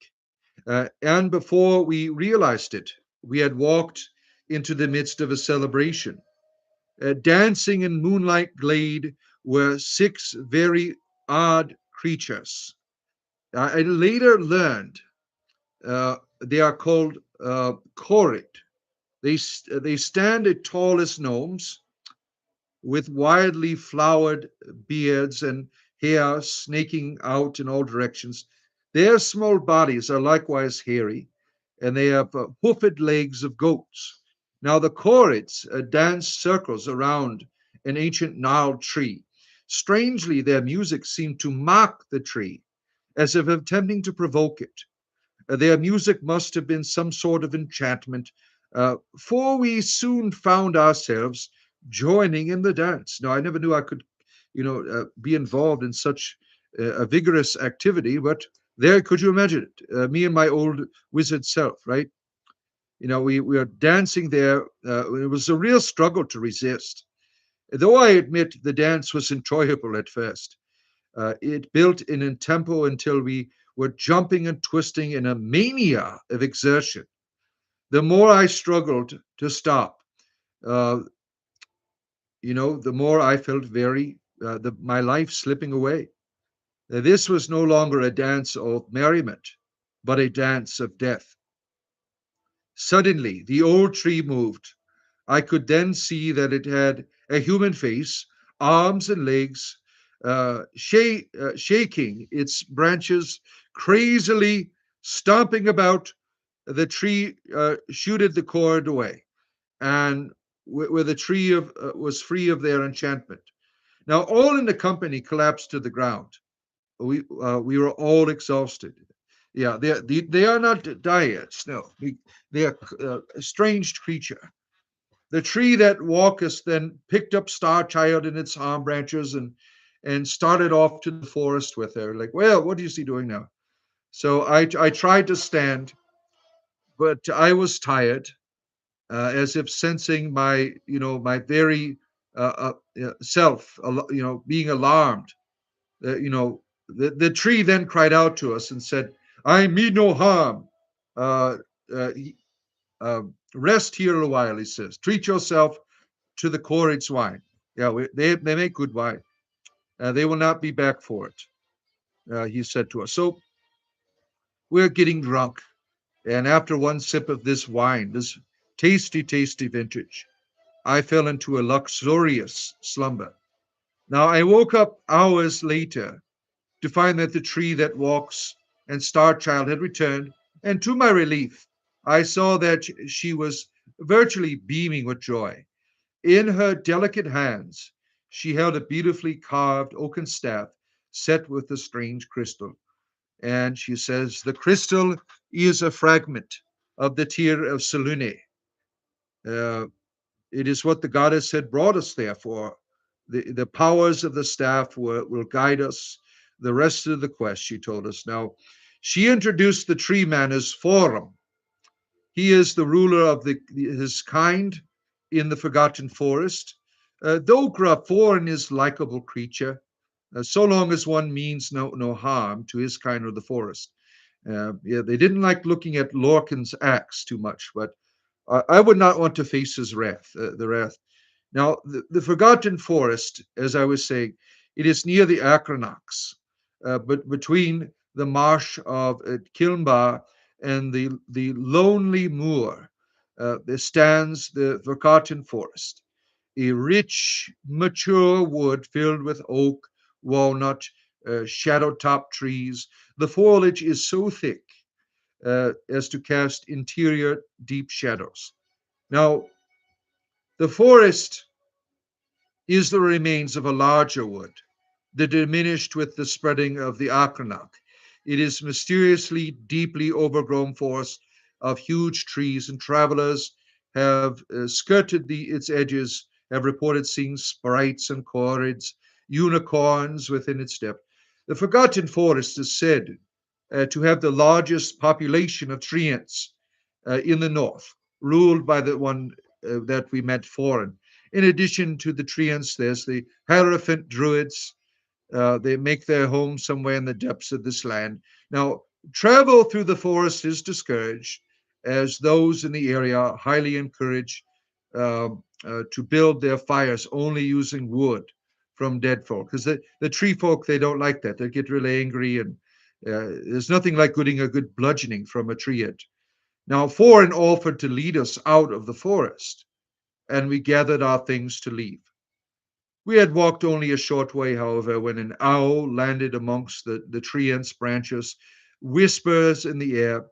And before we realized it, we had walked into the midst of a celebration. Dancing in moonlight glade were six very odd creatures. I later learned they are called Korid. They stand as tall as gnomes, with wildly flowered beards and hair snaking out in all directions. Their small bodies are likewise hairy, and they have hoofed legs of goats. Now the Korids dance circles around an ancient gnarled tree. Strangely, their music seemed to mock the tree, as if attempting to provoke it. Their music must have been some sort of enchantment, for we soon found ourselves joining in the dance. Now, I never knew I could, be involved in such a vigorous activity, but there, could you imagine it? Me and my old wizard self, right? We are dancing there. It was a real struggle to resist. Though I admit the dance was enjoyable at first, it built in a tempo until we were jumping and twisting in a mania of exertion. The more I struggled to stop, uh, the more I felt my life slipping away. This was no longer a dance of merriment, but a dance of death. Suddenly, the old tree moved. I could then see that it had a human face, arms and legs, shaking its branches crazily, stomping about. The tree shooted the cord away, and where the tree of was free of their enchantment. Now all in the company collapsed to the ground. We were all exhausted. Yeah, they are not dyads. No, they are a strange creature. The tree that walketh then picked up Star Child in its arm branches and started off to the forest with her. Like, well, what is he doing now? So I tried to stand, but I was tired, as if sensing my my very self, being alarmed. You know, the tree then cried out to us and said, "I mean no harm. Uh, uh, uh, Rest here a while," he says. "Treat yourself to the Quaritch wine. Yeah, they make good wine. They will not be back for it," he said to us. So we're getting drunk. And after one sip of this wine, this tasty, tasty vintage, I fell into a luxurious slumber. Now I woke up hours later to find that the tree that walks and Star Child had returned, and to my relief, I saw that she was virtually beaming with joy. In her delicate hands, she held a beautifully carved oaken staff set with a strange crystal. And she says, "The crystal is a fragment of the tear of Selene. Uh, it is what the goddess had brought us there for. The powers of the staff will guide us the rest of the quest," she told us. Now, she introduced the tree man as Forum. He is the ruler of his kind in the Forgotten Forest. Though Foreign is likable creature, so long as one means no harm to his kind of the forest. Yeah, they didn't like looking at Lorcan's axe too much, but I would not want to face his wrath, the wrath. Now, the Forgotten Forest, as I was saying, it is near the Acronox, but between the marsh of Kilmbar and the lonely moor, there stands the Forgotten Forest, a rich, mature wood filled with oak, walnut, shadow top trees. The foliage is so thick as to cast interior deep shadows. Now, the forest is the remains of a larger wood, that diminished with the spreading of the Akranach. It is mysteriously deeply overgrown forest of huge trees, and travelers have skirted its edges, have reported seeing sprites and corrids, unicorns within its depth. The Forgotten Forest is said to have the largest population of treants in the north, ruled by the one that we met foreign. In addition to the treants, there's the Hierophant Druids. They make their home somewhere in the depths of this land. Now, travel through the forest is discouraged, as those in the area are highly encouraged to build their fires only using wood from dead folk. Because the tree folk, they don't like that. They get really angry, and there's nothing like getting a good bludgeoning from a treant. Now, Foreign offered to lead us out of the forest, and we gathered our things to leave. We had walked only a short way, however, when an owl landed amongst the treant's branches, whispers in the air,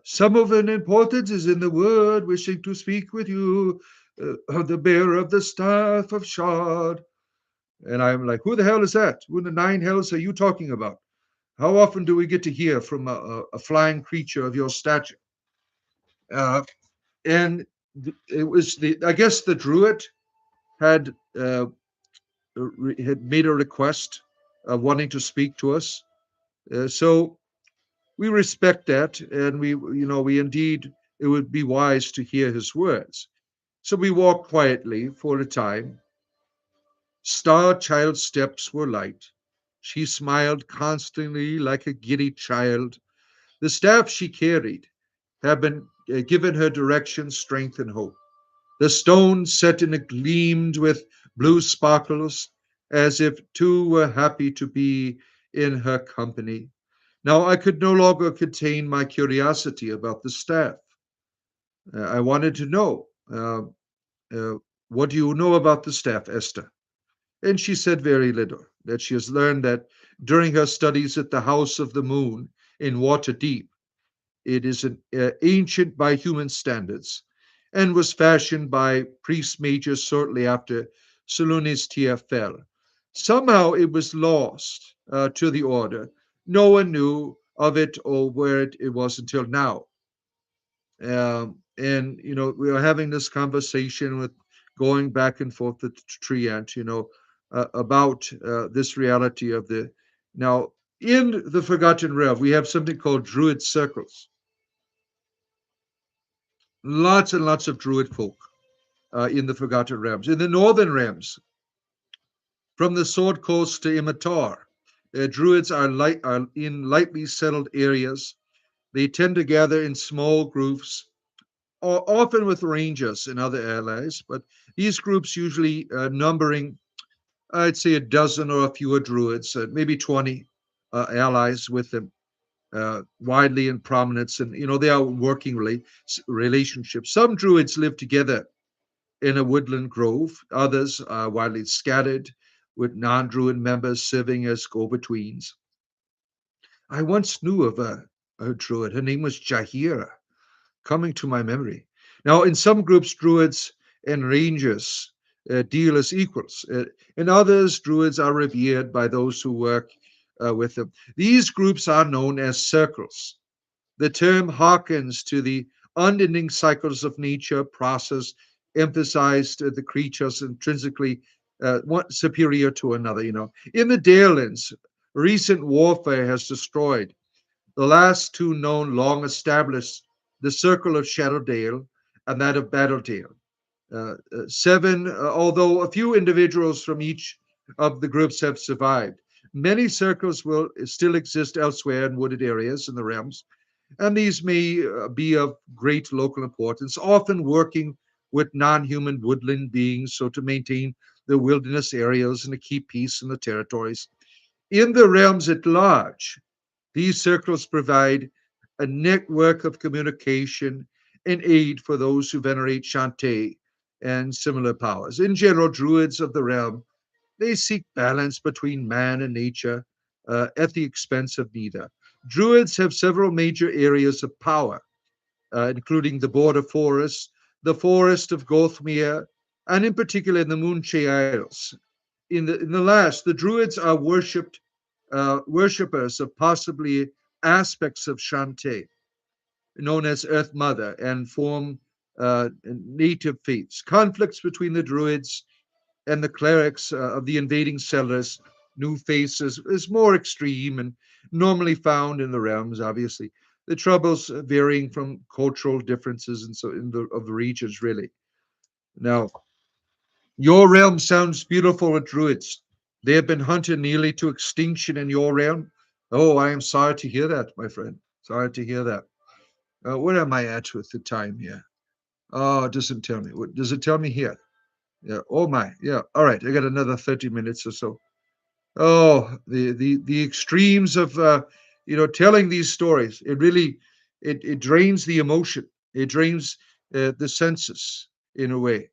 "Some of an importance is in the wood, wishing to speak with you, the bearer of the staff of Shard." And I'm like, "Who the hell is that? Who in the nine hells are you talking about? How often do we get to hear from a flying creature of your stature?" Uh, and it was I guess the druid had had made a request of wanting to speak to us. So we respect that, and we indeed, it would be wise to hear his words. So we walked quietly for a time. Star Child's steps were light. She smiled constantly like a giddy child. The staff she carried had been given her direction, strength, and hope. The stone set in it gleamed with blue sparkles, as if two were happy to be in her company. Now I could no longer contain my curiosity about the staff. I wanted to know, what do you know about the staff, Esther? And she said very little, that she has learned that during her studies at the House of the Moon in Waterdeep, it is ancient by human standards, and was fashioned by priest majors shortly after Sulunistia fell. Somehow it was lost to the order. No one knew of it or where it was until now. And we are having this conversation with going back and forth with Triant, about this reality of the now in the Forgotten Realm. We have something called Druid circles. Lots and lots of Druid folk in the Forgotten Realms. In the Northern Realms, from the Sword Coast to Immatar, Druids are in lightly settled areas. They tend to gather in small groups, often with rangers and other allies, but these groups usually numbering, I'd say, a dozen or fewer druids, maybe 20 allies with them, widely in prominence, and they are working relationships. Some druids live together in a woodland grove, others are widely scattered, with non-druid members serving as go-betweens. I once knew of a druid. Her name was Jahira, coming to my memory. Now, in some groups, druids and rangers deal as equals. In others, druids are revered by those who work with them. These groups are known as circles. The term harkens to the unending cycles of nature process, emphasized the creatures intrinsically one superior to another. In the Dalelands, recent warfare has destroyed the last two known long established, the circle of Shadowdale and that of Battledale. Seven, although a few individuals from each of the groups have survived, many circles will still exist elsewhere in wooded areas in the realms, and these may be of great local importance, often working with non human woodland beings so to maintain the wilderness areas and to keep peace in the territories. In the realms at large, these circles provide a network of communication and aid for those who venerate Shantae and similar powers. In general, druids of the realm, they seek balance between man and nature at the expense of neither. Druids have several major areas of power, including the border forest, the forest of Gothmere, and in particular in the Moonche Isles. In the last, the Druids are worshippers of possibly aspects of Shantae, known as Earth Mother, and form native faiths. Conflicts between the Druids and the clerics of the invading settlers, new faces, is more extreme and normally found in the realms, obviously. The troubles varying from cultural differences and so of the regions, really. Now, your realm sounds beautiful with druids. They have been hunted nearly to extinction in your realm. Oh, I am sorry to hear that, my friend. Sorry to hear that. Where am I at with the time here? Oh, it doesn't tell me. Does it tell me here? Yeah. Oh my. Yeah. All right. I got another 30 minutes or so. Oh, the extremes of telling these stories. It really it drains the emotion. It drains the senses in a way.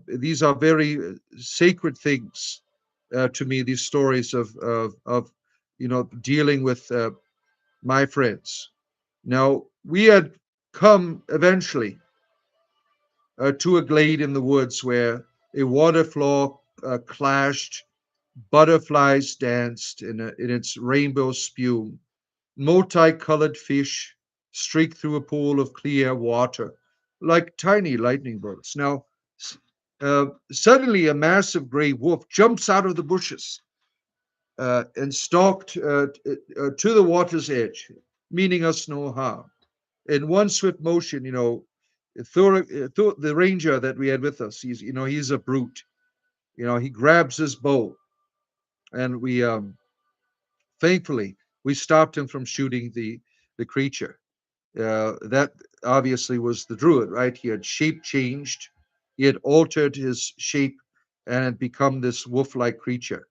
These are very sacred things to me. These stories of dealing with my friends. Now we had come eventually to a glade in the woods where a waterfall clashed, butterflies danced in its rainbow spume, multicolored fish streaked through a pool of clear water like tiny lightning bolts. Now, suddenly, a massive gray wolf jumps out of the bushes and stalked to the water's edge, meaning us no harm. In one swift motion, the ranger that we had with us, he's a brute. He grabs his bow, and we thankfully we stopped him from shooting the creature. That obviously was the druid, right? He had shape changed, he had altered his shape and had become this wolf-like creature.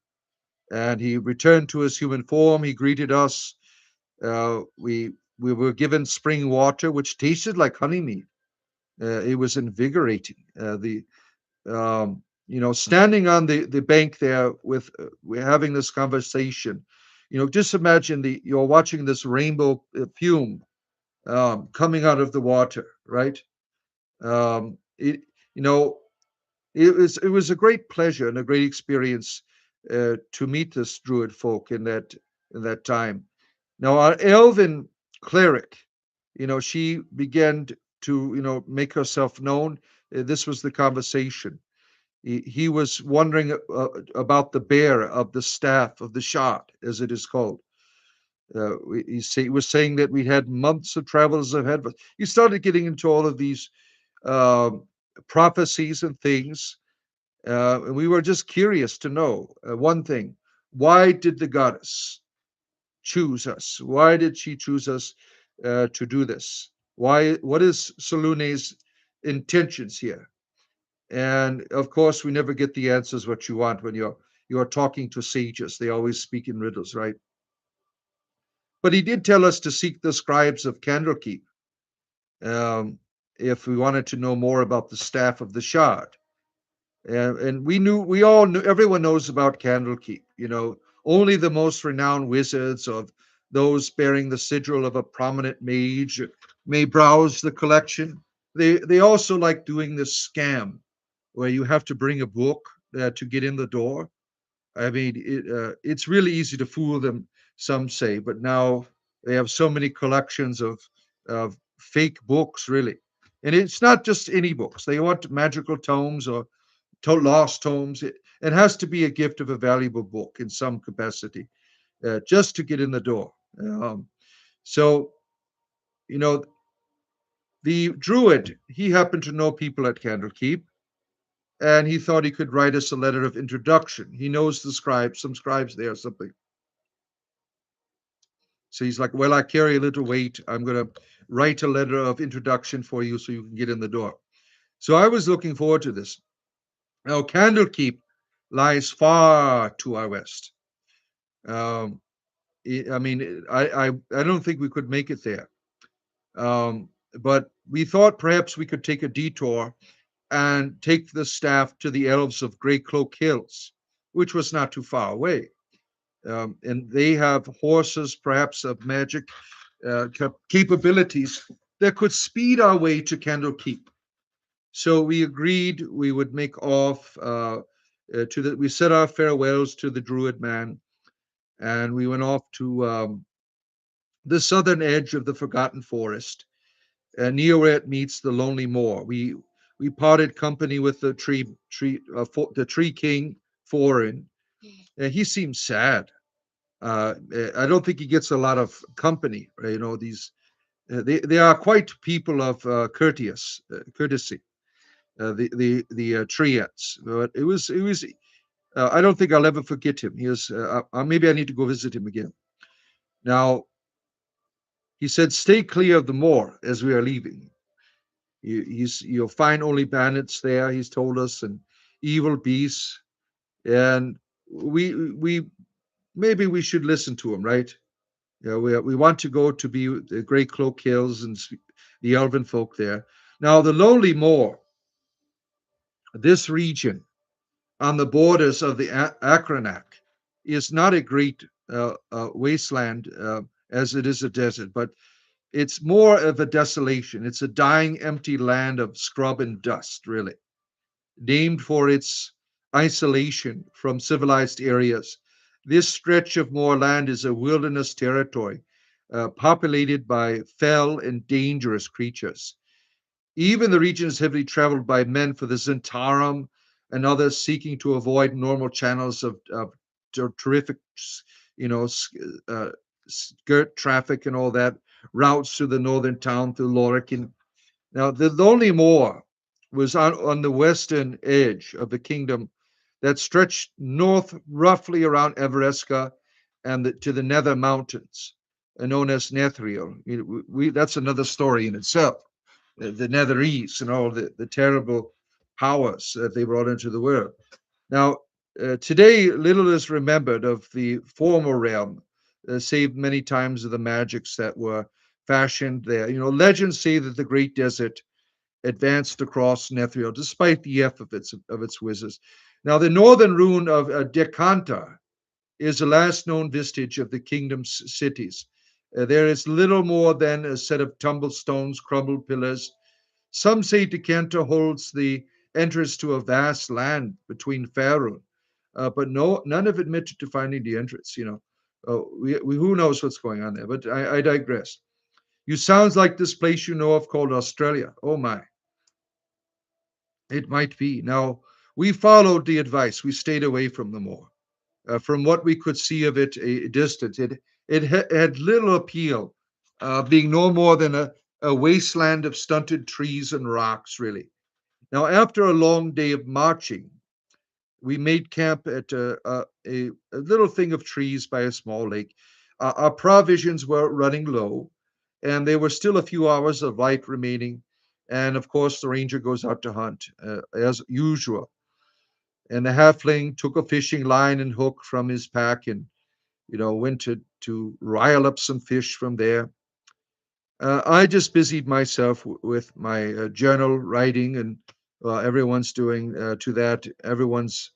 And he returned to his human form. He greeted us. We were given spring water, which tasted like honeymead. It was invigorating. The standing on the bank there with we're having this conversation. Just imagine you're watching this rainbow fume coming out of the water, right? It, you know, it was a great pleasure and a great experience to meet this Druid folk in that time. Now, our elven cleric, she began to make herself known. This was the conversation. He was wondering about the bearer of the staff of the shot, as it is called. He was saying that we had months of travels ahead of us. He started getting into all of these um, prophecies and things, and we were just curious to know one thing: why did the goddess choose us? Why did she choose us to do this? Why? What is Salune's intentions here? And of course, we never get the answers what you want when you're talking to sages. They always speak in riddles, right? But he did tell us to seek the scribes of Candlekeep um, if we wanted to know more about the staff of the shard. And we all knew, everyone knows about Candlekeep. Only the most renowned wizards of those bearing the sigil of a prominent mage may browse the collection. They also like doing this scam where you have to bring a book to get in the door. I mean, it's really easy to fool them, some say, but now they have so many collections of fake books, really. And it's not just any books. They want magical tomes or lost tomes. It has to be a gift of a valuable book in some capacity, just to get in the door. So, you know, the druid, he happened to know people at Candlekeep, and he thought he could write us a letter of introduction. He knows the scribes, some scribes there or something. So he's like, well, I carry a little weight. I'm going to write a letter of introduction for you so you can get in the door. So I was looking forward to this. Now, Candlekeep lies far to our west. Um, I mean, I don't think we could make it there. But we thought perhaps we could take a detour and take the staff to the elves of Grey Cloak Hills, which was not too far away. And they have horses, perhaps of magic capabilities that could speed our way to Candlekeep. So we agreed we would make off we said our farewells to the Druid man, and we went off to the southern edge of the Forgotten Forest, near where it meets the Lonely Moor. We parted company with the Tree King, Forin. He seems sad. I don't think he gets a lot of company. These they are quite people of courtesy. The Triads, but it was. I don't think I'll ever forget him. He was. Maybe I need to go visit him again. Now he said, "Stay clear of the moor as we are leaving. You'll find only bandits there." He's told us, and evil beasts, and we maybe we should listen to him, right? Yeah, we want to go to be the Great Cloak Hills and the elven folk there. Now, the Lonely Moor, this region on the borders of the Acronac, is not a great wasteland as it is a desert, but it's more of a desolation. It's a dying, empty land of scrub and dust, really, named for its isolation from civilized areas. This stretch of moorland is a wilderness territory populated by fell and dangerous creatures. Even the region is heavily traveled by men for the Zentarum and others seeking to avoid normal channels of terrific, skirt traffic and all that, routes to the northern town through Lorcan. Now, the Lonely Moor was on the western edge of the kingdom that stretched north roughly around Everesca and to the Nether Mountains, known as Netheril. That's another story in itself. The Netherese and all the terrible powers that they brought into the world. Now, today, little is remembered of the former realm, save many times of the magics that were fashioned there. Legends say that the Great Desert advanced across Netheril, despite the efforts of its wizards. Now, the northern ruin of Decanta is the last known vestige of the kingdom's cities. There is little more than a set of tumbled stones, crumbled pillars, Some say Decanter holds the entrance to a vast land between Faerun, but no, none have admitted to finding the entrance. Who knows what's going on there? But I digress. You sounds like this place you know of called Australia. Oh my, it might be. Now we followed the advice. We stayed away from the moor. From what we could see of it a distance, it had little appeal, being no more than a wasteland of stunted trees and rocks, really. Now, after a long day of marching, we made camp at a little thing of trees by a small lake. Our provisions were running low, and there were still a few hours of light remaining. And of course, the ranger goes out to hunt as usual. And the halfling took a fishing line and hook from his pack and went to rile up some fish from there. I just busied myself with my journal writing, and everyone's doing to that. Everyone's,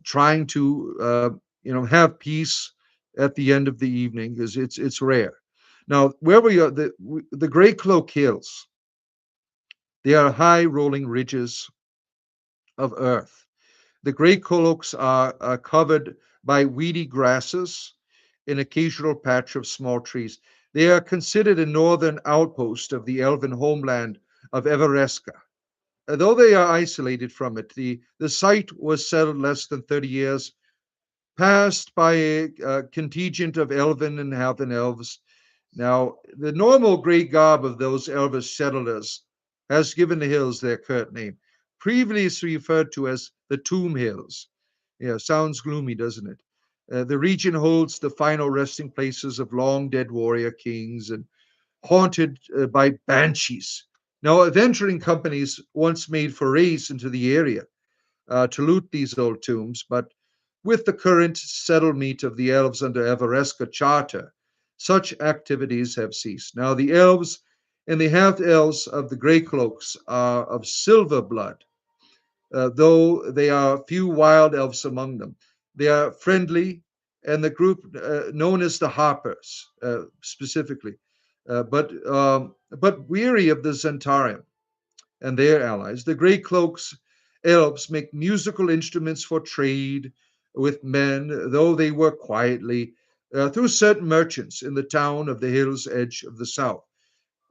trying to, have peace at the end of the evening because it's rare. Now, where we are, the Grey Cloak Hills, they are high rolling ridges of earth. The Grey Cloaks are covered by weedy grasses, an occasional patch of small trees. They are considered a northern outpost of the elven homeland of Everesca. Though they are isolated from it, the site was settled less than 30 years, passed by a contingent of elven and half elves. Now, the normal grey garb of those elvish settlers has given the hills their curt name, previously referred to as the Tomb Hills. Yeah, sounds gloomy, doesn't it? The region holds the final resting places of long dead warrior kings and haunted by banshees. Now, adventuring companies once made forays into the area to loot these old tombs, but with the current settlement of the elves under Everesca Charter, such activities have ceased. Now, the elves and the half elves of the Grey Cloaks are of silver blood, though there are few wild elves among them. They are friendly, and the group known as the Harpers, specifically, but weary of the Zentarium and their allies. The Grey Cloaks elves make musical instruments for trade with men, though they work quietly through certain merchants in the town of the hill's edge of the south.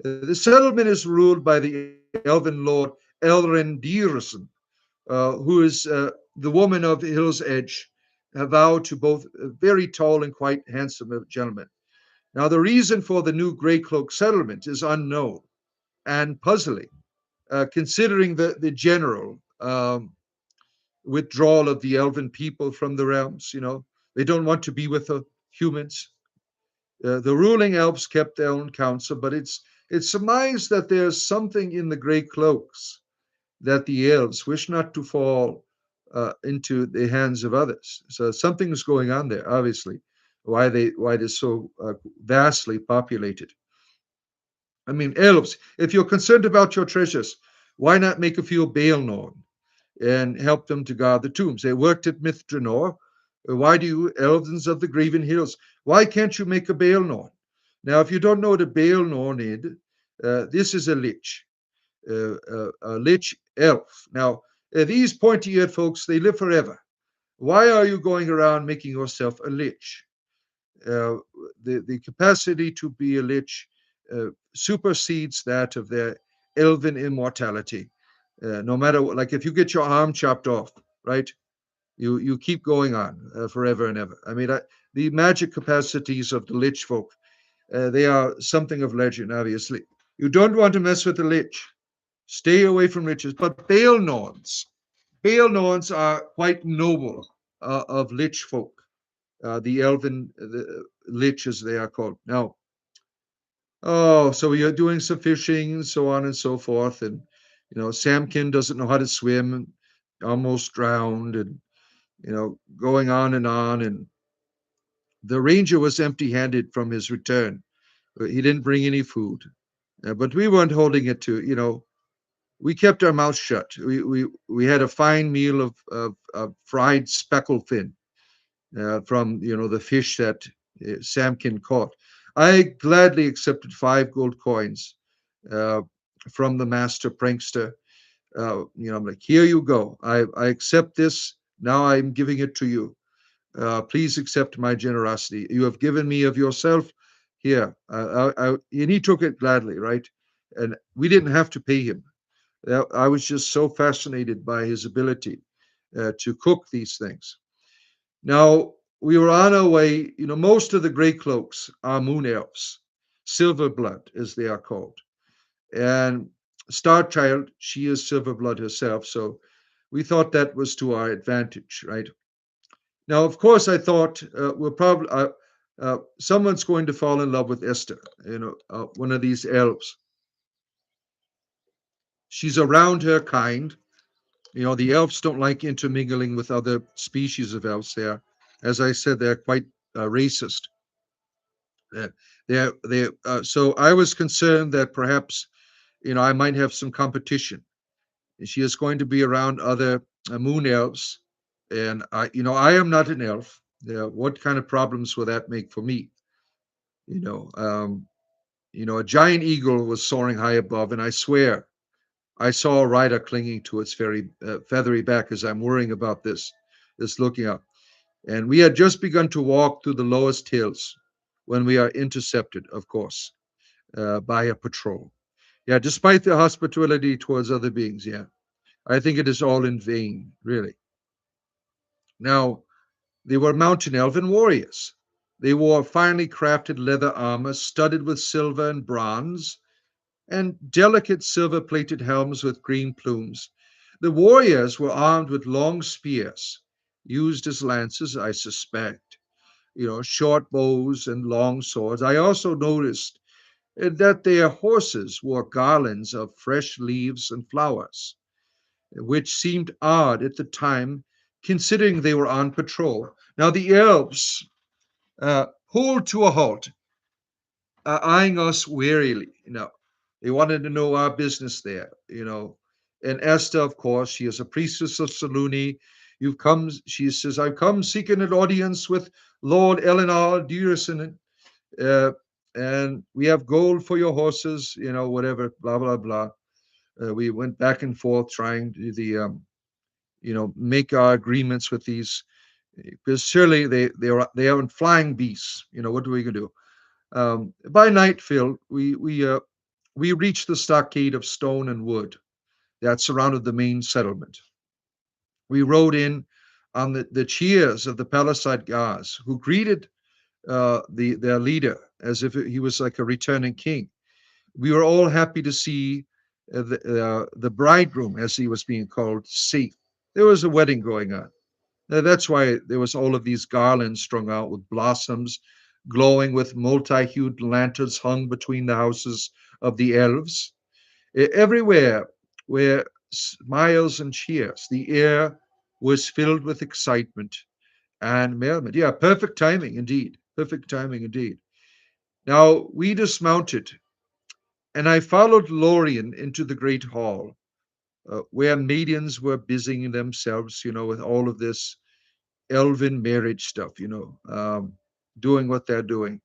The settlement is ruled by the elven lord Elrendirison, who is the woman of Hill's Edge, vowed to both very tall and quite handsome gentlemen. Now, the reason for the new Grey Cloak settlement is unknown and puzzling, considering the general withdrawal of the elven people from the realms. They don't want to be with the humans. The ruling elves kept their own counsel, but it's surmised that there's something in the Grey Cloaks that the elves wish not to fall into the hands of others. So something's going on there, obviously. Why they're so vastly populated. I mean, elves, if you're concerned about your treasures, why not make a few Baelnorn and help them to guard the tombs? They worked at Mithranor. Why do you, elves of the Graven Hills, why can't you make a Baelnorn? Now, if you don't know what a Baelnorn is, this is a lich elf. Now, these pointy-eared folks, they live forever. Why are you going around making yourself a lich? Uh, the capacity to be a lich supersedes that of their elven immortality. No matter what, like if you get your arm chopped off, right? You keep going on forever and ever. I mean, the magic capacities of the lich folk, they are something of legend, obviously. You don't want to mess with the lich. Stay away from liches. But Baelnorns are quite noble of lich folk, the elven lich as they are called. Now, oh, so we are doing some fishing and so on and so forth. And, Samkin doesn't know how to swim, and almost drowned, and, going on and on. And the ranger was empty handed from his return. He didn't bring any food. But we weren't holding it to, we kept our mouths shut. We had a fine meal of fried specklefin from the fish that Samkin caught. I gladly accepted 5 gold coins, uh, from the master prankster. I'm like, here you go. I accept this. Now I'm giving it to you. Please accept my generosity. You have given me of yourself. Here, and he took it gladly, right? And we didn't have to pay him. I was just so fascinated by his ability to cook these things. Now, we were on our way. Most of the gray cloaks are moon elves, silver blood, as they are called. And Star Child, she is silver blood herself. So we thought that was to our advantage, right? Now, of course, I thought we're probably someone's going to fall in love with Esther, one of these elves. She's around her kind. The elves don't like intermingling with other species of elves. As I said, they're quite racist. Uh, so I was concerned that perhaps, I might have some competition. She is going to be around other moon elves, and I am not an elf. What kind of problems will that make for me? You know, um, a giant eagle was soaring high above, and I swear I saw a rider clinging to its very feathery back as I'm worrying about this looking up. And we had just begun to walk through the lowest hills when we are intercepted, of course, by a patrol. Yeah, despite their hospitality towards other beings, yeah, I think it is all in vain, really. Now, they were mountain elven warriors. They wore finely crafted leather armor studded with silver and bronze, and delicate silver plated helms with green plumes. The warriors were armed with long spears, used as lances, I suspect, short bows and long swords. I also noticed that their horses wore garlands of fresh leaves and flowers, which seemed odd at the time, considering they were on patrol. Now, the elves pulled to a halt, eyeing us warily. They wanted to know our business there. And Esther, of course, she is a priestess of Saluni. She says, I've come seeking an audience with Lord Eleanor Dearson, uh, and we have gold for your horses, whatever, blah, blah, blah. We went back and forth trying to make our agreements with these, because surely they are flying beasts. What are we gonna do? By night, Phil, we reached the stockade of stone and wood that surrounded the main settlement. We rode in on the cheers of the Palisade guards, who greeted their leader as if he was like a returning king. We were all happy to see the bridegroom, as he was being called, safe. There was a wedding going on. That's why there was all of these garlands strung out with blossoms, glowing with multi-hued lanterns hung between the houses of the elves. Everywhere were smiles and cheers. The air was filled with excitement and merriment. Yeah, perfect timing indeed. Perfect timing indeed. Now we dismounted, and I followed Lorien into the great hall, where maidens were busying themselves, with all of this elven marriage stuff, doing what they're doing.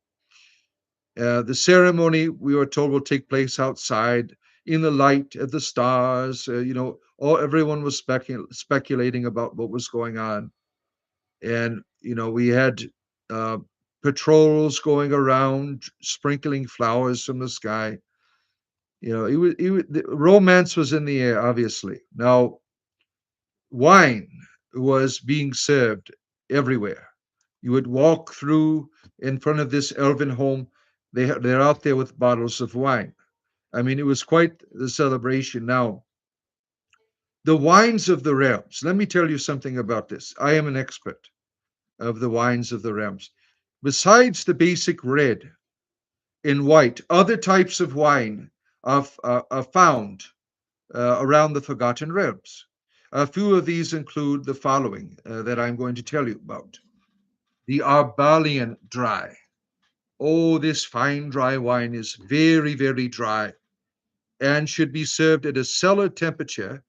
The ceremony, we were told, will take place outside in the light of the stars. Everyone was speculating about what was going on. And, we had uh, patrols going around sprinkling flowers from the sky. The romance was in the air, obviously. Now, wine was being served everywhere. You would walk through in front of this elven home. They're out there with bottles of wine. I mean, it was quite the celebration. Now, the wines of the realms. Let me tell you something about this. I am an expert of the wines of the realms. Besides the basic red and white, other types of wine are found around the Forgotten Realms. A few of these include the following that I'm going to tell you about. The Arbalian Dry. Oh, this fine dry wine is very, very dry and should be served at a cellar temperature.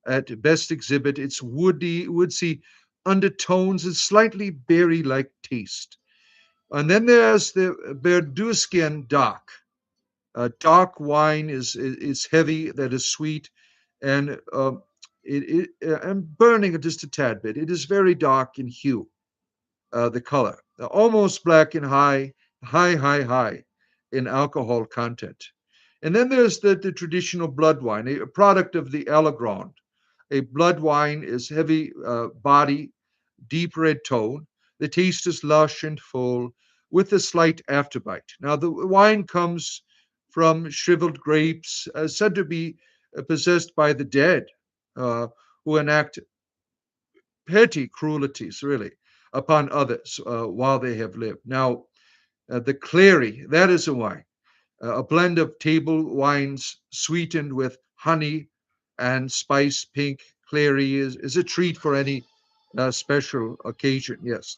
At best exhibit its woodsy undertones and slightly berry-like taste. And then there's the Berduscan Dark. Dark wine is heavy, that is sweet, and I'm burning it just a tad bit. It is very dark in hue, the color, almost black and high in alcohol content. And then there's the traditional blood wine, a product of the Allegrand. A blood wine is heavy body, deep red tone. The taste is lush and full with a slight afterbite. Now, the wine comes from shriveled grapes said to be possessed by the dead uh, who enact petty cruelties, really, upon others while they have lived. Now, the clary, that is a wine, a blend of table wines sweetened with honey and spice. Pink clary is a treat for any special occasion, yes.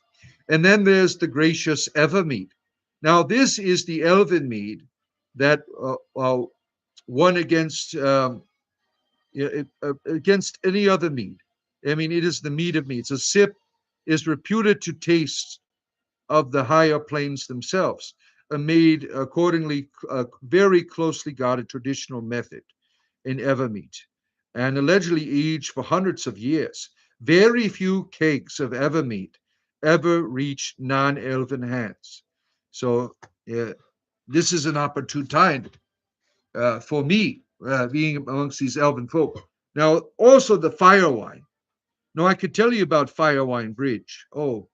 And then there's the gracious Evermead. Now, this is the elven mead that won against any other mead. I mean, it is the mead of meads. A sip is reputed to taste of the higher planes themselves, made accordingly very closely guarded traditional method in Evermead, and allegedly aged for hundreds of years. Very few kegs of Evermead ever reach non-elven hands. So this is an opportune time for me, being amongst these elven folk. Now, also the fire wine. Now, I could tell you about Firewine Bridge. Oh,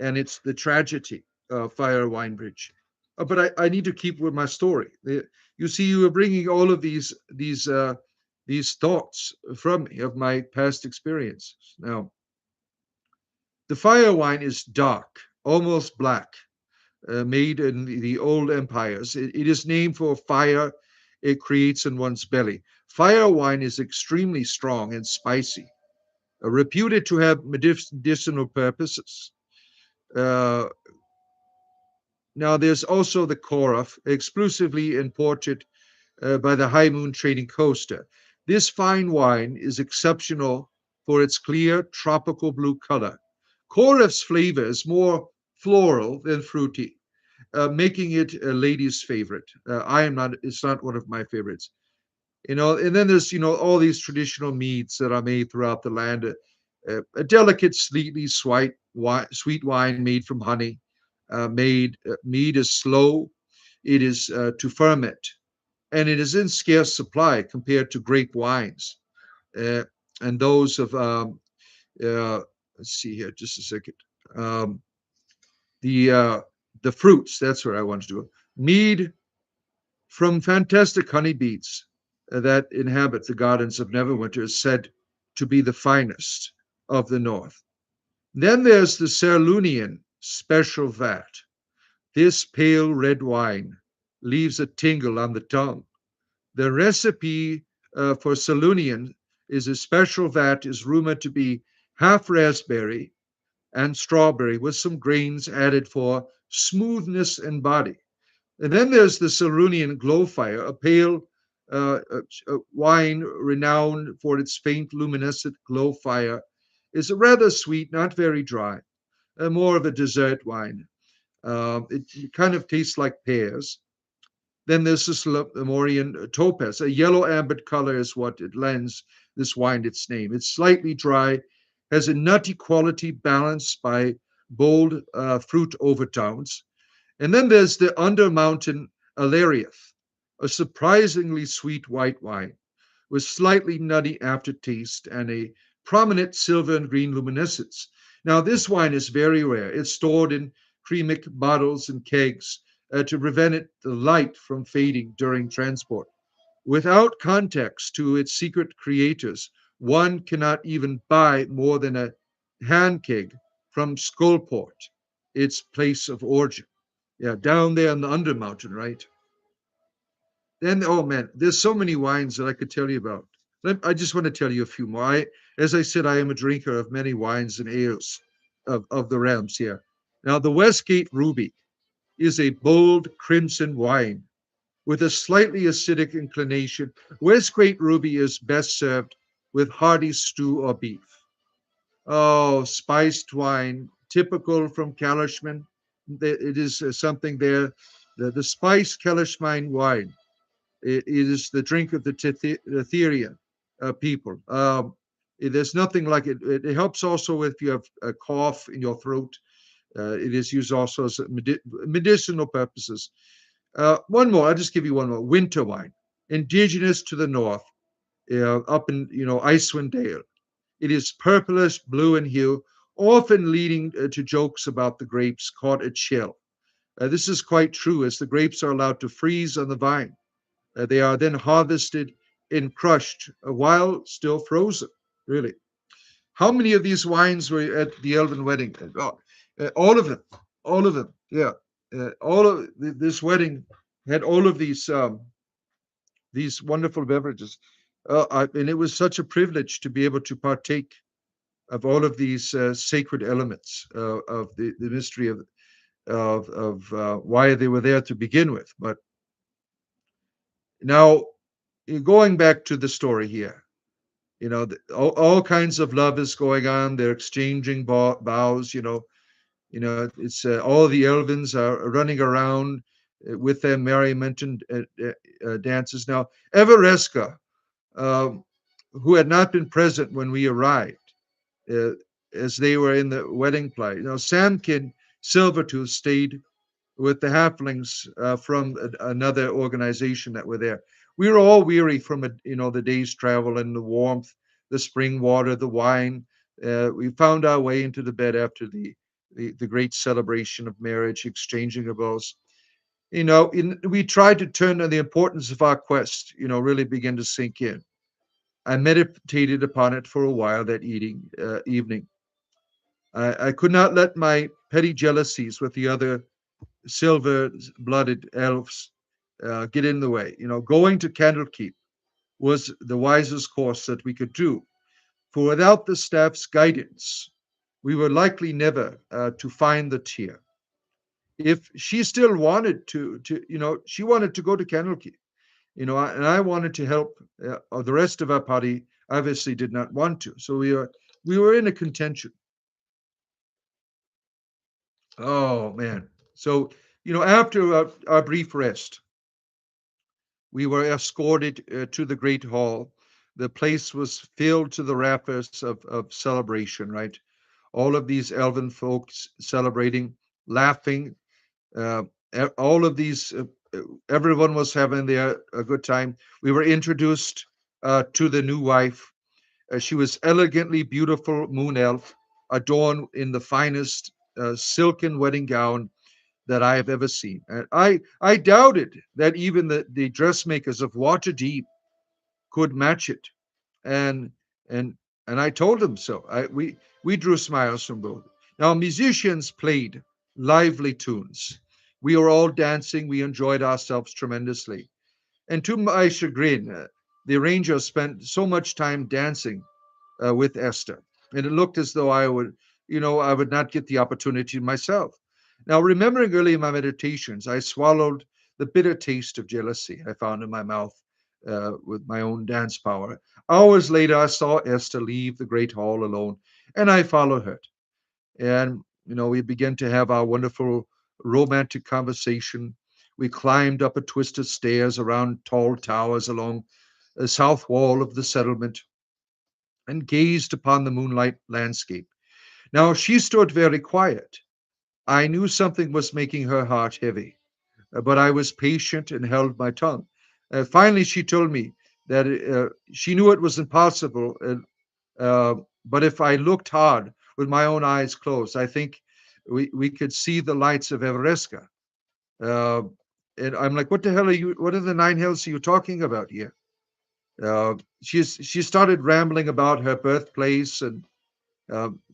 and it's the tragedy of Firewine Bridge. But I need to keep with my story. You see, you are bringing all of these thoughts from me of my past experiences. Now, the fire wine is dark, almost black, made in the old empires. It is named for fire it creates in one's belly. Fire wine is extremely strong and spicy, reputed to have medicinal purposes. Uh, Now, there's also the Korof, exclusively imported by the High Moon Trading Coaster. This fine wine is exceptional for its clear tropical blue color. Korof's flavor is more floral than fruity, making it a lady's favorite. I am not; it's not one of my favorites. And then there's all these traditional meads that are made throughout the land. A delicate, sweet wine made from honey. Mead is slow. It is to ferment, and it is in scarce supply compared to grape wines uh, and those of let's see here, just a second. Um, the uh, the fruits. That's where I want to do. Mead from fantastic honeybees that inhabit the gardens of Neverwinter is said to be the finest of the north. Then there's the Cerlunian special vat. This pale red wine leaves a tingle on the tongue. The recipe for Cerlunian is a special vat is rumored to be half raspberry and strawberry with some grains added for smoothness and body. And then there's the Cerunian Glowfire, a pale wine renowned for its faint luminescent glow fire. Is rather sweet, not very dry, more of a dessert wine. It kind of tastes like pears. Then there's this Lemurian Topaz. A yellow amber color is what it lends this wine its name. It's slightly dry, has a nutty quality balanced by bold fruit overtones. And then there's the Undermountain Alariath, a surprisingly sweet white wine with slightly nutty aftertaste and a prominent silver and green luminescence. Now, this wine is very rare. It's stored in cremic bottles and kegs to prevent the light from fading during transport. Without context to its secret creators, one cannot even buy more than a hand keg from Skullport, its place of origin. Yeah, down there in the Undermountain, right? Then, oh man, there's so many wines that I could tell you about. I just want to tell you a few more. As I said, I am a drinker of many wines and ales of the realms here. Now, the Westgate Ruby is a bold crimson wine with a slightly acidic inclination. Westgate Ruby is best served with hearty stew or beef. Oh, spiced wine, typical from Kalishman. It is something there. The spice Kelishmine wine, it is the drink of the Tetherian people. There's nothing like it. It helps also if you have a cough in your throat. It is used also as medicinal purposes. One more, I'll just give you one more. Winter wine, indigenous to the north, up in Icewind Dale. It is purplish blue in hue, often leading to jokes about the grapes caught at chill. This is quite true, as the grapes are allowed to freeze on the vine. They are then harvested and crushed while still frozen. Really. How many of these wines were at the Elven wedding? Oh, all of them. All of them. Yeah. All of this wedding had all of these wonderful beverages. And it was such a privilege to be able to partake of all of these sacred elements of the mystery of why they were there to begin with. But now, going back to the story here, all kinds of love is going on. They're exchanging bows. It's all the elvins are running around with their merriment and dances. Now, Evereska, um, who had not been present when we arrived, uh, as they were in the wedding play. Samkin Silvertooth stayed with the halflings from another organization that were there. We were all weary from the day's travel and the warmth, the spring water, the wine. We found our way into the bed after the great celebration of marriage, exchanging of vows. We tried to turn on the importance of our quest. Really begin to sink in. I meditated upon it for a while that evening. I could not let my petty jealousies with the other silver-blooded elves get in the way. Going to Candlekeep was the wisest course that we could do. For without the staff's guidance, we were likely never to find the tear. If she still wanted she wanted to go to Candlekeep, and I wanted to help. The rest of our party obviously did not want to, so we were in a contention. Oh man! So after our brief rest, we were escorted to the great hall. The place was filled to the rafters of celebration, right? All of these elven folks celebrating, laughing. Uh, all of these, everyone was having a good time. We were introduced to the new wife. She was elegantly beautiful moon elf, adorned in the finest silken wedding gown that I have ever seen. And I doubted that even the dressmakers of Waterdeep could match it. And and and I told them so. We drew smiles from both. Now musicians played lively tunes. We were all dancing. We enjoyed ourselves tremendously. And to my chagrin, the arranger spent so much time dancing with Esther, and it looked as though I would not get the opportunity myself. Now, remembering early in my meditations, I swallowed the bitter taste of jealousy I found in my mouth with my own dance power. Hours later, I saw Esther leave the great hall alone, and I followed her. And we began to have our wonderful romantic conversation. We climbed up a twisted stairs around tall towers along the south wall of the settlement and gazed upon the moonlight landscape. Now she stood very quiet. I knew something was making her heart heavy, but I was patient and held my tongue. Finally, she told me that she knew it was impossible, but if I looked hard with my own eyes closed, I think we could see the lights of Everesca. Uh, and I'm like, what the hell are you? What are the nine hells are you talking about here? She started rambling about her birthplace and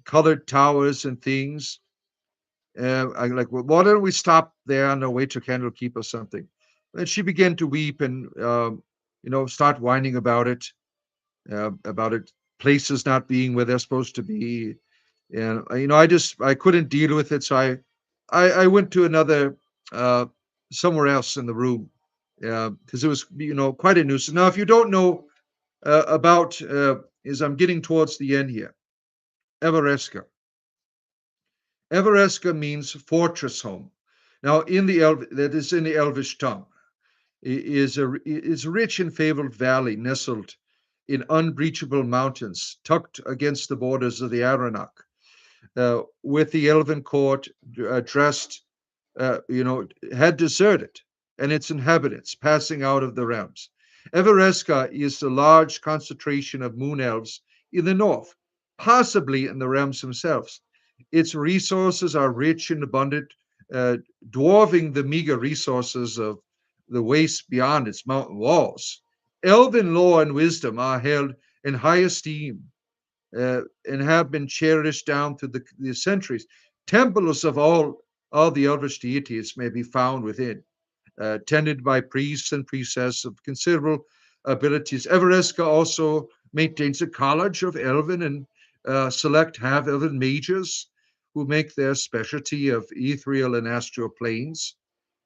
colored towers and things. I'm like, well, why don't we stop there on our way to Candlekeep or something? And she began to weep and start whining about it, places not being where they're supposed to be. And I couldn't deal with it, so I went to another uh, somewhere else in the room because it was quite a nuisance. Now, if you don't know about, as I'm getting towards the end here, Everesca. Everesca means fortress home. Now, that is in the Elvish tongue, is a rich and fabled valley nestled in unbreachable mountains, tucked against the borders of the Aranach, with the elven court dressed, had deserted, and its inhabitants passing out of the realms. Everesca is a large concentration of moon elves in the north, possibly in the realms themselves. Its resources are rich and abundant, uh, dwarfing the meager resources of the waste beyond its mountain walls. Elven lore and wisdom are held in high esteem, and have been cherished down through the centuries. Temples of all the elvish deities may be found within, tended by priests and priestesses of considerable abilities. Everesca also maintains a college of elven and select half elven mages who make their specialty of ethereal and astral planes.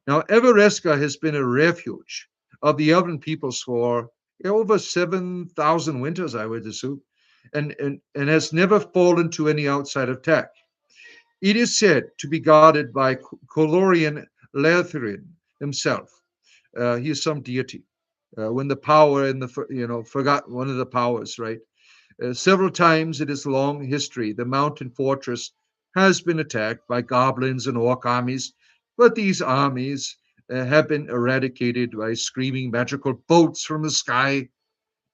Now, Everesca has been a refuge of the elven peoples for over 7,000 winters, I would assume, and has never fallen to any outside attack. It is said to be guarded by Colorian Lathrin himself. He is some deity. When the power in the forgot one of the powers, right? Several times in its long history, the mountain fortress has been attacked by goblins and orc armies, but these armies have been eradicated by screaming magical bolts from the sky.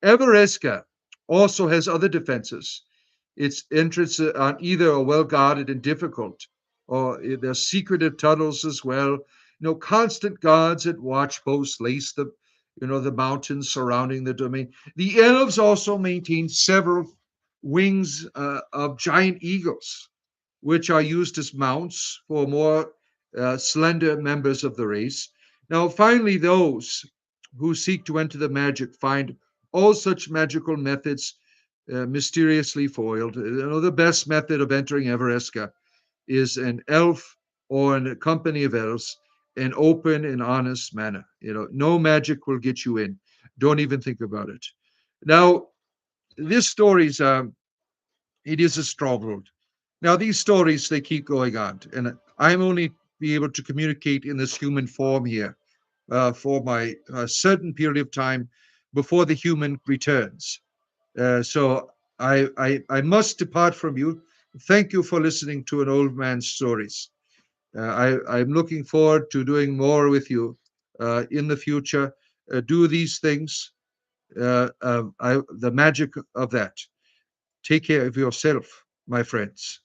Everesca also has other defenses. Its entrances are either well guarded and difficult, or there's secretive tunnels as well. Constant guards at watch posts lace the mountains surrounding the domain. The elves also maintain several wings of giant eagles, which are used as mounts for more slender members of the race. Now, finally, those who seek to enter the magic find all such magical methods mysteriously foiled. The best method of entering Everesca is an elf or in a company of elves, an open and honest manner. No magic will get you in. Don't even think about it. Now, this story is it is a stronghold. Now, these stories they keep going on, and I'm only be able to communicate in this human form here for my certain period of time before the human returns. So I must depart from you. Thank you for listening to an old man's stories. I'm looking forward to doing more with you in the future. Do these things, the magic of that. Take care of yourself, my friends.